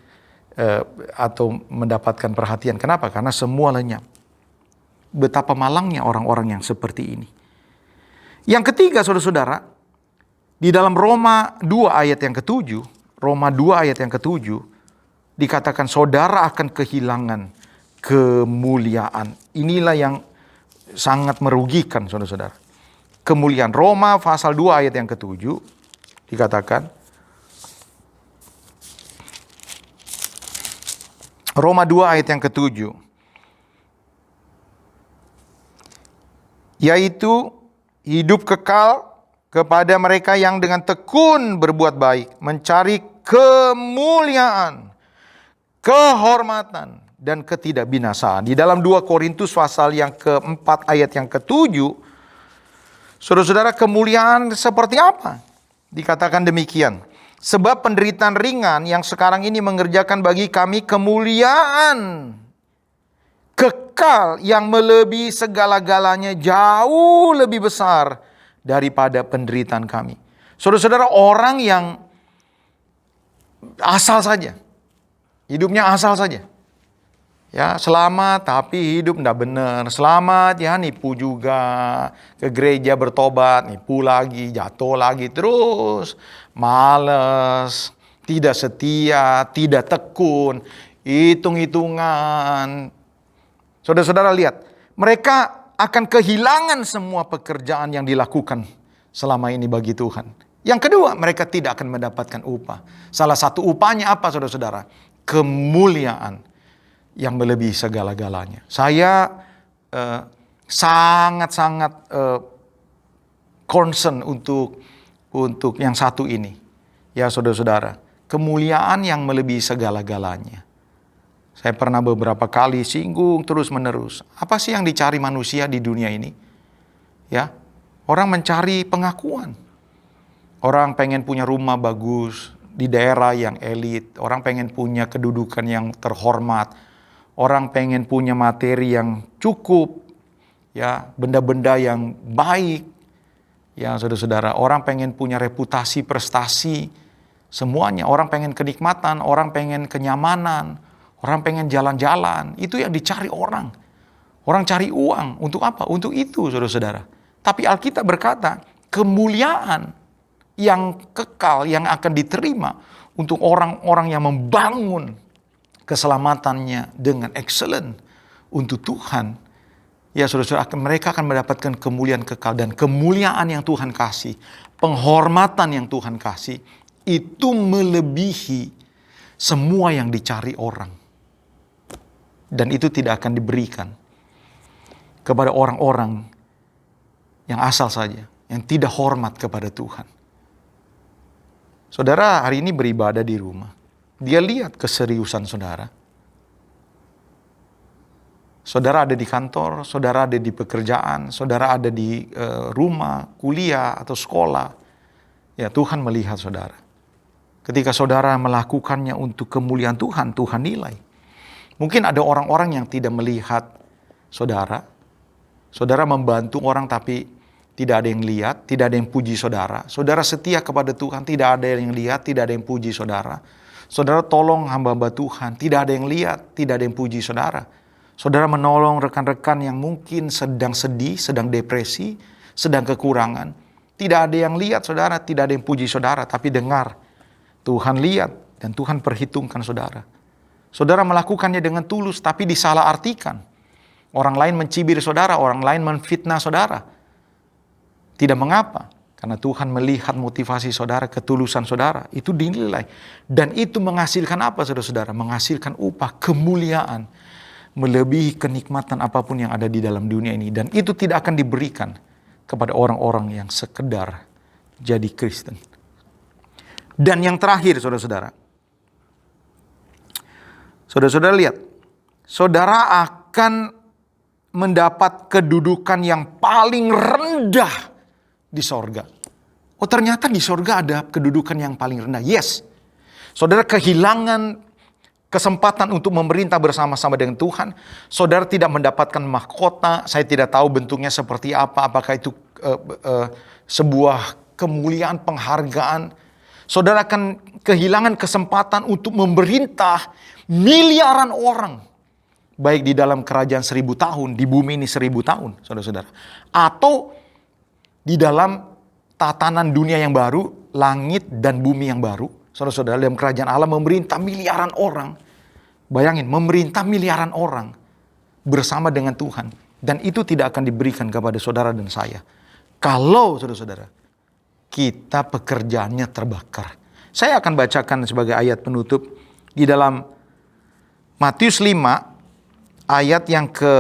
Speaker 3: atau mendapatkan perhatian. Kenapa? Karena semua lenyap. Betapa malangnya orang-orang yang seperti ini. Yang ketiga, saudara-saudara, di dalam Roma 2 ayat yang ke-7, Roma 2 ayat yang ke-7, dikatakan saudara akan kehilangan kemuliaan. Inilah yang sangat merugikan, saudara-saudara. Kemuliaan. Roma pasal 2 ayat yang ke-7, dikatakan, Roma 2 ayat yang ke-7. Yaitu hidup kekal kepada mereka yang dengan tekun berbuat baik, mencari kemuliaan, kehormatan, dan ketidakbinasaan. Di dalam 2 Korintus pasal yang ke-4 ayat yang ke-7, saudara-saudara, kemuliaan seperti apa? Dikatakan demikian. Sebab penderitaan ringan yang sekarang ini mengerjakan bagi kami kemuliaan kekal yang melebihi segala-galanya, jauh lebih besar daripada penderitaan kami. Saudara-saudara, orang yang asal saja, hidupnya asal saja. Ya, selamat tapi hidup enggak benar. Selamat ya, nipu juga. Ke gereja bertobat, nipu lagi, jatuh lagi terus. Males, tidak setia, tidak tekun, hitung-hitungan. Saudara-saudara lihat, mereka akan kehilangan semua pekerjaan yang dilakukan selama ini bagi Tuhan. Yang kedua, mereka tidak akan mendapatkan upah. Salah satu upahnya apa, saudara-saudara? Kemuliaan yang melebihi segala-galanya. Saya sangat-sangat concern untuk yang satu ini. Ya saudara-saudara, kemuliaan yang melebihi segala-galanya. Saya pernah beberapa kali singgung terus-menerus. Apa sih yang dicari manusia di dunia ini? Ya, orang mencari pengakuan. Orang pengen punya rumah bagus di daerah yang elit. Orang pengen punya kedudukan yang terhormat. Orang pengen punya materi yang cukup, ya, benda-benda yang baik, ya, saudara-saudara. Orang pengen punya reputasi, prestasi, semuanya. Orang pengen kenikmatan, orang pengen kenyamanan, orang pengen jalan-jalan. Itu yang dicari orang. Orang cari uang untuk apa? Untuk itu, saudara-saudara. Tapi Alkitab berkata, kemuliaan yang kekal yang akan diterima untuk orang-orang yang membangun keselamatannya dengan excellent untuk Tuhan. Ya saudara-saudara, mereka akan mendapatkan kemuliaan kekal. Dan kemuliaan yang Tuhan kasih, penghormatan yang Tuhan kasih, itu melebihi semua yang dicari orang. Dan itu tidak akan diberikan kepada orang-orang yang asal saja, yang tidak hormat kepada Tuhan. Saudara hari ini beribadah di rumah. Dia lihat keseriusan saudara. Saudara ada di kantor, saudara ada di pekerjaan, saudara ada di rumah, kuliah, atau sekolah. Ya, Tuhan melihat saudara. Ketika saudara melakukannya untuk kemuliaan Tuhan, Tuhan nilai. Mungkin ada orang-orang yang tidak melihat saudara. Saudara membantu orang tapi tidak ada yang lihat, tidak ada yang puji saudara. Saudara setia kepada Tuhan, tidak ada yang lihat, tidak ada yang puji saudara. Saudara tolong hamba-hamba Tuhan, tidak ada yang lihat, tidak ada yang puji saudara. Saudara menolong rekan-rekan yang mungkin sedang sedih, sedang depresi, sedang kekurangan. Tidak ada yang lihat saudara, tidak ada yang puji saudara, tapi dengar. Tuhan lihat dan Tuhan perhitungkan saudara. Saudara melakukannya dengan tulus, tapi disalahartikan. Orang lain mencibir saudara, orang lain menfitnah saudara. Tidak mengapa. Karena Tuhan melihat motivasi saudara, ketulusan saudara. Itu dinilai. Dan itu menghasilkan apa saudara-saudara? Menghasilkan upah, kemuliaan. Melebihi kenikmatan apapun yang ada di dalam dunia ini. Dan itu tidak akan diberikan kepada orang-orang yang sekedar jadi Kristen. Dan yang terakhir saudara-saudara. Saudara-saudara lihat. Saudara akan mendapat kedudukan yang paling rendah di sorga. Oh ternyata di sorga ada kedudukan yang paling rendah. Yes. Saudara kehilangan kesempatan untuk memerintah bersama-sama dengan Tuhan. Saudara tidak mendapatkan mahkota. Saya tidak tahu bentuknya seperti apa. Apakah itu sebuah kemuliaan, penghargaan. Saudara akan kehilangan kesempatan untuk memerintah miliaran orang. Baik di dalam kerajaan 1000 tahun, di bumi ini 1000 tahun, saudara-saudara. Atau di dalam tatanan dunia yang baru, langit dan bumi yang baru. Saudara-saudara, dalam kerajaan Allah memerintah miliaran orang. Bayangin, memerintah miliaran orang bersama dengan Tuhan. Dan itu tidak akan diberikan kepada saudara dan saya. Kalau, saudara-saudara, kita pekerjaannya terbakar. Saya akan bacakan sebagai ayat penutup di dalam Matius 5 ayat yang ke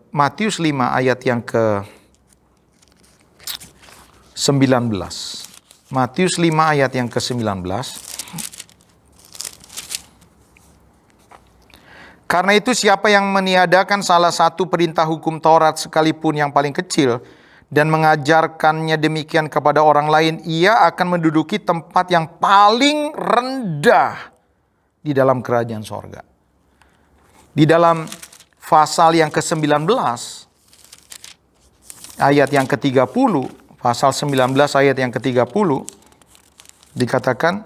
Speaker 3: Matius 5 ayat yang ke 19. Matius 5 ayat yang ke-19. Karena itu siapa yang meniadakan salah satu perintah hukum Taurat sekalipun yang paling kecil dan mengajarkannya demikian kepada orang lain, ia akan menduduki tempat yang paling rendah di dalam kerajaan sorga. Di dalam pasal yang ke-19, ayat yang ke-30, pasal 19 ayat yang ke-30, dikatakan,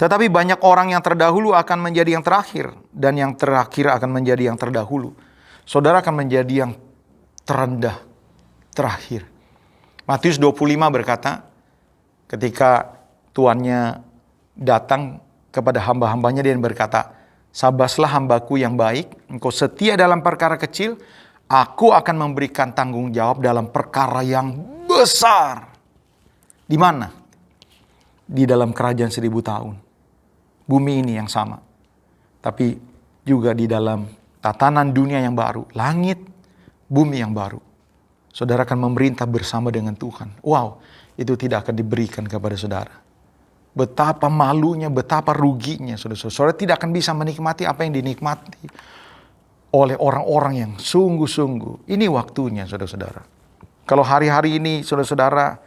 Speaker 3: tetapi banyak orang yang terdahulu akan menjadi yang terakhir, dan yang terakhir akan menjadi yang terdahulu. Saudara akan menjadi yang terendah, terakhir. Matius 25 berkata, ketika tuannya datang kepada hamba-hambanya, dia berkata, sabaslah hambaku yang baik, engkau setia dalam perkara kecil, aku akan memberikan tanggung jawab dalam perkara yang besar. Di mana? Di dalam kerajaan 1000 tahun. Bumi ini yang sama. Tapi juga di dalam tatanan dunia yang baru. Langit, bumi yang baru. Saudara akan memerintah bersama dengan Tuhan. Wow, itu tidak akan diberikan kepada saudara. Betapa malunya, betapa ruginya saudara. Saudara tidak akan bisa menikmati apa yang dinikmati oleh orang-orang yang sungguh-sungguh. Ini waktunya saudara-saudara. Kalau hari-hari ini saudara-saudara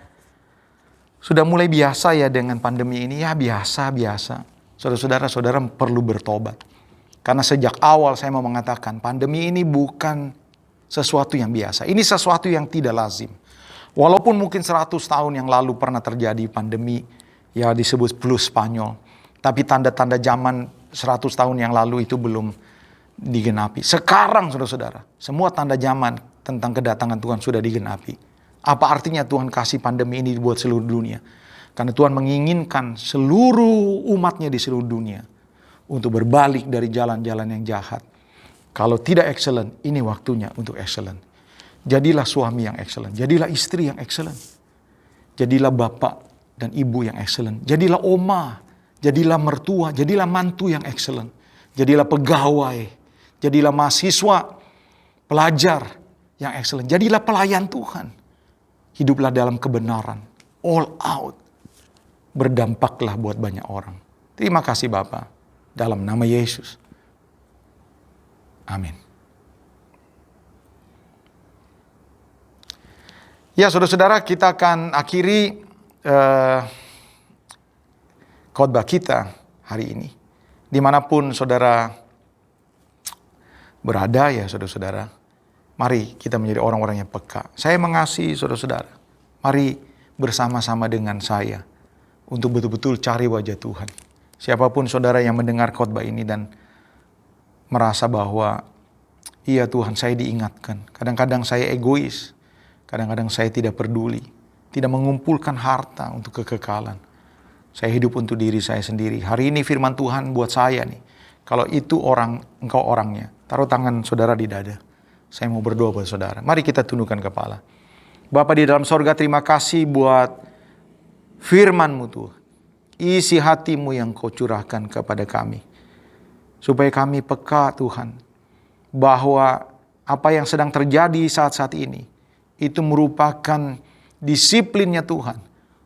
Speaker 3: sudah mulai biasa ya dengan pandemi ini, ya biasa-biasa. Saudara-saudara, saudara perlu bertobat. Karena sejak awal saya mau mengatakan pandemi ini bukan sesuatu yang biasa. Ini sesuatu yang tidak lazim. Walaupun mungkin 100 tahun yang lalu pernah terjadi pandemi, ya disebut flu Spanyol. Tapi tanda-tanda zaman 100 tahun yang lalu itu belum digenapi. Sekarang saudara-saudara, semua tanda zaman tentang kedatangan Tuhan sudah digenapi. Apa artinya Tuhan kasih pandemi ini buat seluruh dunia? Karena Tuhan menginginkan seluruh umatnya di seluruh dunia untuk berbalik dari jalan-jalan yang jahat. Kalau tidak excellent, ini waktunya untuk excellent. Jadilah suami yang excellent. Jadilah istri yang excellent. Jadilah bapak dan ibu yang excellent. Jadilah oma. Jadilah mertua. Jadilah mantu yang excellent. Jadilah pegawai. Jadilah mahasiswa. Pelajar yang excellent. Jadilah pelayan Tuhan. Hiduplah dalam kebenaran. All out. Berdampaklah buat banyak orang. Terima kasih Bapa. Dalam nama Yesus. Amin. Ya saudara-saudara, kita akan akhiri khotbah kita hari ini. Dimanapun saudara berada ya saudara-saudara, mari kita menjadi orang-orang yang peka. Saya mengasihi saudara-saudara. Mari bersama-sama dengan saya untuk betul-betul cari wajah Tuhan. Siapapun saudara yang mendengar khotbah ini dan merasa bahwa iya Tuhan, saya diingatkan. Kadang-kadang saya egois. Kadang-kadang saya tidak peduli. Tidak mengumpulkan harta untuk kekekalan. Saya hidup untuk diri saya sendiri. Hari ini firman Tuhan buat saya nih. Kalau itu engkau orangnya. Taruh tangan saudara di dada. Saya mau berdoa buat saudara. Mari kita tundukkan kepala. Bapa di dalam sorga, terima kasih buat firman-Mu Tuhan. Isi hati-Mu yang Kau curahkan kepada kami. Supaya kami peka Tuhan, bahwa apa yang sedang terjadi saat-saat ini, itu merupakan disiplinnya Tuhan,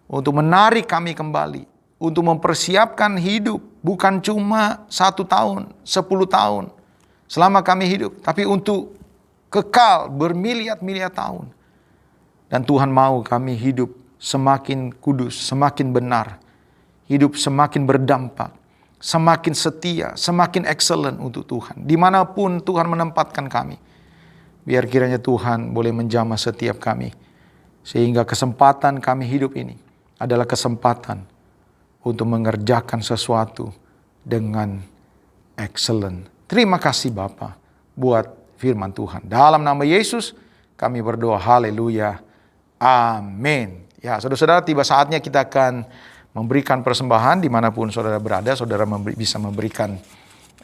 Speaker 3: untuk menarik kami kembali, untuk mempersiapkan hidup, bukan cuma 1 tahun, 10 tahun, selama kami hidup, tapi untuk kekal bermiliar-miliar tahun. Dan Tuhan mau kami hidup semakin kudus, semakin benar, hidup semakin berdampak, semakin setia, semakin excellent untuk Tuhan. Dimanapun Tuhan menempatkan kami. Biar kiranya Tuhan boleh menjamah setiap kami. Sehingga kesempatan kami hidup ini adalah kesempatan untuk mengerjakan sesuatu dengan excellent. Terima kasih Bapa buat firman Tuhan. Dalam nama Yesus kami berdoa, haleluya, amin. Ya saudara-saudara, tiba saatnya kita akan memberikan persembahan dimanapun saudara berada. Saudara bisa memberikan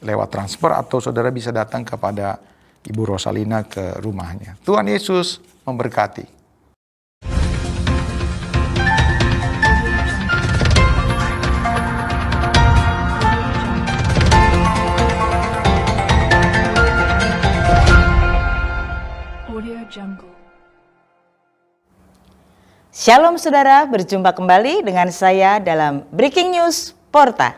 Speaker 3: lewat transfer atau saudara bisa datang kepada Ibu Rosalina ke rumahnya. Tuhan Yesus memberkati.
Speaker 2: Shalom saudara, berjumpa kembali dengan saya dalam Breaking News Porta.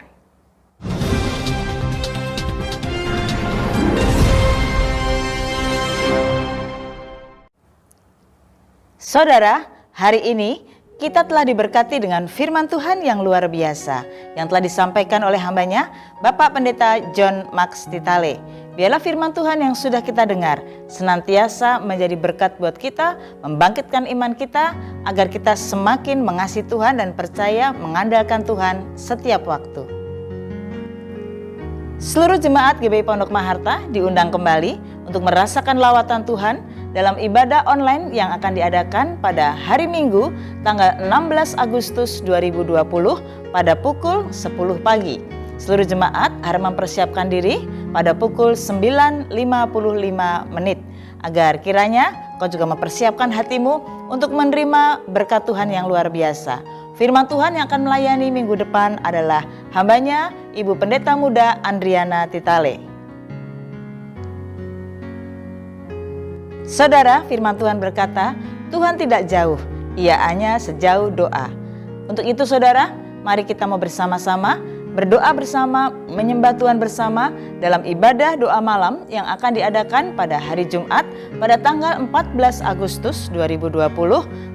Speaker 2: Saudara, hari ini kita telah diberkati dengan firman Tuhan yang luar biasa yang telah disampaikan oleh hambanya Bapak Pendeta John Max Titale. Biarlah firman Tuhan yang sudah kita dengar senantiasa menjadi berkat buat kita, membangkitkan iman kita agar kita semakin mengasihi Tuhan dan percaya mengandalkan Tuhan setiap waktu. Seluruh jemaat GBI Pondok Maharta diundang kembali untuk merasakan lawatan Tuhan dalam ibadah online yang akan diadakan pada hari Minggu tanggal 16 Agustus 2020 pada pukul 10 pagi. Seluruh jemaat harus mempersiapkan diri pada pukul 9.55 menit agar kiranya kau juga mempersiapkan hatimu untuk menerima berkat Tuhan yang luar biasa. Firman Tuhan yang akan melayani minggu depan adalah hambanya Ibu Pendeta Muda Andriana Titale. Saudara, firman Tuhan berkata, Tuhan tidak jauh, Ia hanya sejauh doa. Untuk itu saudara, mari kita mau bersama-sama berdoa bersama, menyembah Tuhan bersama dalam ibadah doa malam yang akan diadakan pada hari Jumat pada tanggal 14 Agustus 2020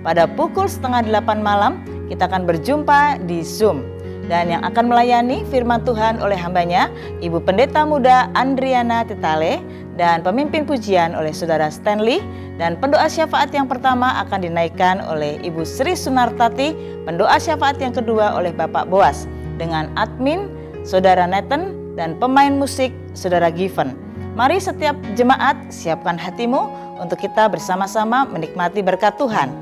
Speaker 2: pada pukul 7:30 malam. Kita akan berjumpa di Zoom. Dan yang akan melayani firman Tuhan oleh hambanya Ibu Pendeta Muda Andriana Titale dan pemimpin pujian oleh Saudara Stanley, dan pendoa syafaat yang pertama akan dinaikkan oleh Ibu Sri Sunartati, pendoa syafaat yang kedua oleh Bapak Boas, dengan admin Saudara Nathan dan pemain musik Saudara Given. Mari setiap jemaat siapkan hatimu untuk kita bersama-sama menikmati berkat Tuhan.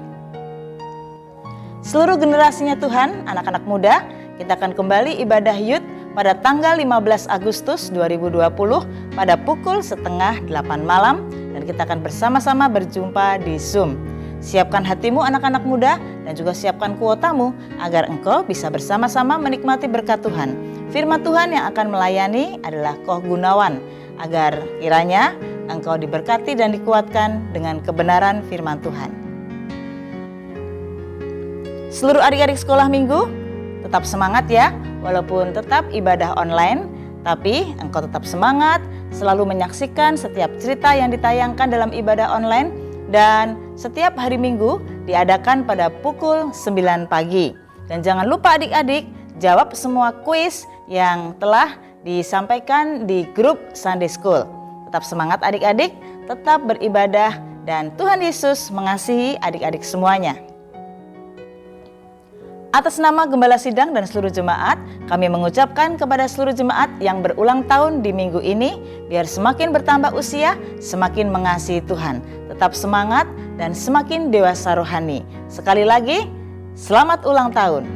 Speaker 2: Seluruh generasinya Tuhan, anak-anak muda, kita akan kembali ibadah youth pada tanggal 15 Agustus 2020 pada pukul 7:30 malam, dan kita akan bersama-sama berjumpa di Zoom. Siapkan hatimu anak-anak muda dan juga siapkan kuotamu agar engkau bisa bersama-sama menikmati berkat Tuhan. Firman Tuhan yang akan melayani adalah Koh Gunawan, agar kiranya engkau diberkati dan dikuatkan dengan kebenaran firman Tuhan. Seluruh adik-adik sekolah minggu, tetap semangat ya, walaupun tetap ibadah online, tapi engkau tetap semangat, selalu menyaksikan setiap cerita yang ditayangkan dalam ibadah online, dan setiap hari Minggu diadakan pada pukul 9 pagi. Dan jangan lupa adik-adik, jawab semua kuis yang telah disampaikan di grup Sunday School. Tetap semangat adik-adik, tetap beribadah, dan Tuhan Yesus mengasihi adik-adik semuanya. Atas nama Gembala Sidang dan seluruh jemaat, kami mengucapkan kepada seluruh jemaat yang berulang tahun di minggu ini, biar semakin bertambah usia, semakin mengasihi Tuhan, tetap semangat dan semakin dewasa rohani. Sekali lagi, selamat ulang tahun.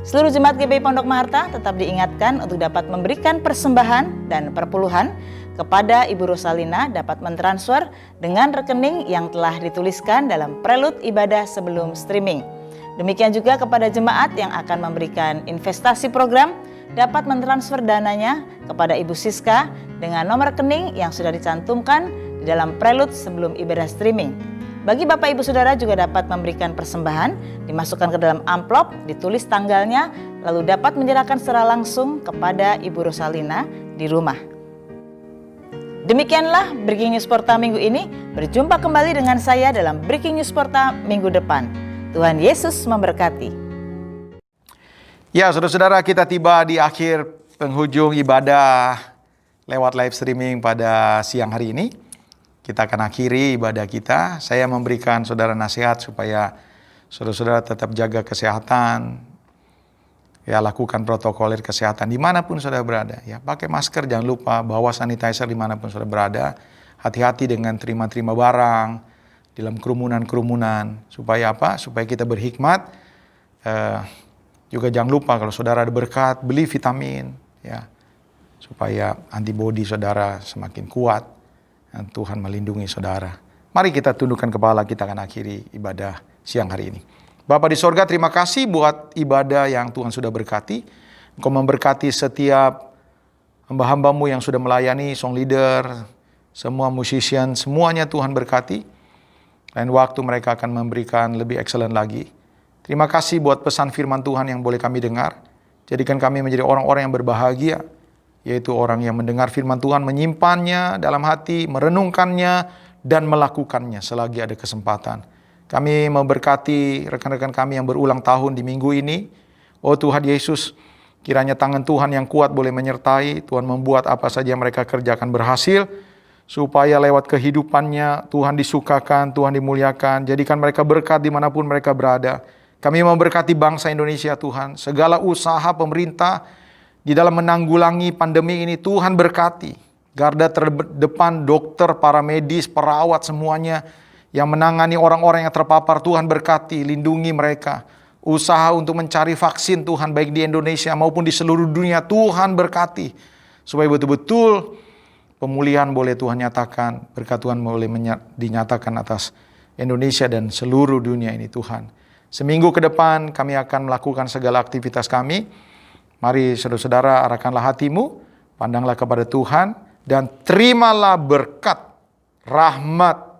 Speaker 2: Seluruh jemaat GBI Pondok Maharta tetap diingatkan untuk dapat memberikan persembahan dan perpuluhan kepada Ibu Rosalina, dapat mentransfer dengan rekening yang telah dituliskan dalam prelude ibadah sebelum streaming. Demikian juga kepada jemaat yang akan memberikan investasi program, dapat mentransfer dananya kepada Ibu Siska dengan nomor rekening yang sudah dicantumkan di dalam prelude sebelum ibadah streaming. Bagi Bapak Ibu Saudara juga dapat memberikan persembahan, dimasukkan ke dalam amplop, ditulis tanggalnya, lalu dapat menyerahkan secara langsung kepada Ibu Rosalina di rumah. Demikianlah Breaking News Porta minggu ini. Berjumpa kembali dengan saya dalam Breaking News Porta minggu depan. Tuhan Yesus memberkati.
Speaker 3: Ya, saudara-saudara, kita tiba di akhir penghujung ibadah lewat live streaming pada siang hari ini. Kita akan akhiri ibadah kita. Saya memberikan saudara nasihat supaya saudara-saudara tetap jaga kesehatan. Ya, lakukan protokol kesehatan dimanapun saudara berada. Ya, pakai masker, jangan lupa bawa sanitizer dimanapun saudara berada. Hati-hati dengan terima-terima barang dalam kerumunan-kerumunan. Supaya apa? Supaya kita berhikmat. Juga jangan lupa kalau saudara ada berkat, beli vitamin. Ya, supaya antibodi saudara semakin kuat. Dan Tuhan melindungi saudara. Mari kita tundukkan kepala, kita akan akhiri ibadah siang hari ini. Bapa di sorga, terima kasih buat ibadah yang Tuhan sudah berkati. Engkau memberkati setiap hamba-hambamu yang sudah melayani, song leader, semua musician, semuanya Tuhan berkati. Lain waktu mereka akan memberikan lebih excellent lagi. Terima kasih buat pesan firman Tuhan yang boleh kami dengar. Jadikan kami menjadi orang-orang yang berbahagia, yaitu orang yang mendengar firman Tuhan, menyimpannya dalam hati, merenungkannya, dan melakukannya selagi ada kesempatan. Kami memberkati rekan-rekan kami yang berulang tahun di minggu ini. Oh Tuhan Yesus, kiranya tangan Tuhan yang kuat boleh menyertai, Tuhan membuat apa saja yang mereka kerjakan berhasil, supaya lewat kehidupannya Tuhan disukakan, Tuhan dimuliakan, jadikan mereka berkat dimanapun mereka berada. Kami memberkati bangsa Indonesia Tuhan, segala usaha pemerintah di dalam menanggulangi pandemi ini Tuhan berkati. Garda terdepan, dokter, para medis, perawat semuanya yang menangani orang-orang yang terpapar, Tuhan berkati, lindungi mereka. Usaha untuk mencari vaksin Tuhan baik di Indonesia maupun di seluruh dunia, Tuhan berkati. Supaya betul-betul pemulihan boleh Tuhan nyatakan, berkat Tuhan boleh dinyatakan atas Indonesia dan seluruh dunia ini Tuhan. Seminggu ke depan kami akan melakukan segala aktivitas kami. Mari saudara-saudara, arahkanlah hatimu, pandanglah kepada Tuhan, dan terimalah berkat, rahmat,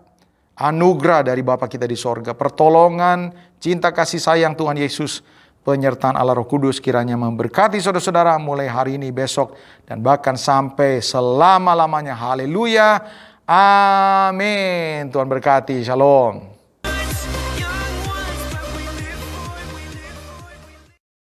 Speaker 3: anugerah dari Bapa kita di sorga, pertolongan, cinta kasih sayang Tuhan Yesus, penyertaan Allah Roh Kudus kiranya memberkati saudara-saudara mulai hari ini, besok, dan bahkan sampai selama-lamanya. Haleluya, amin. Tuhan berkati, shalom.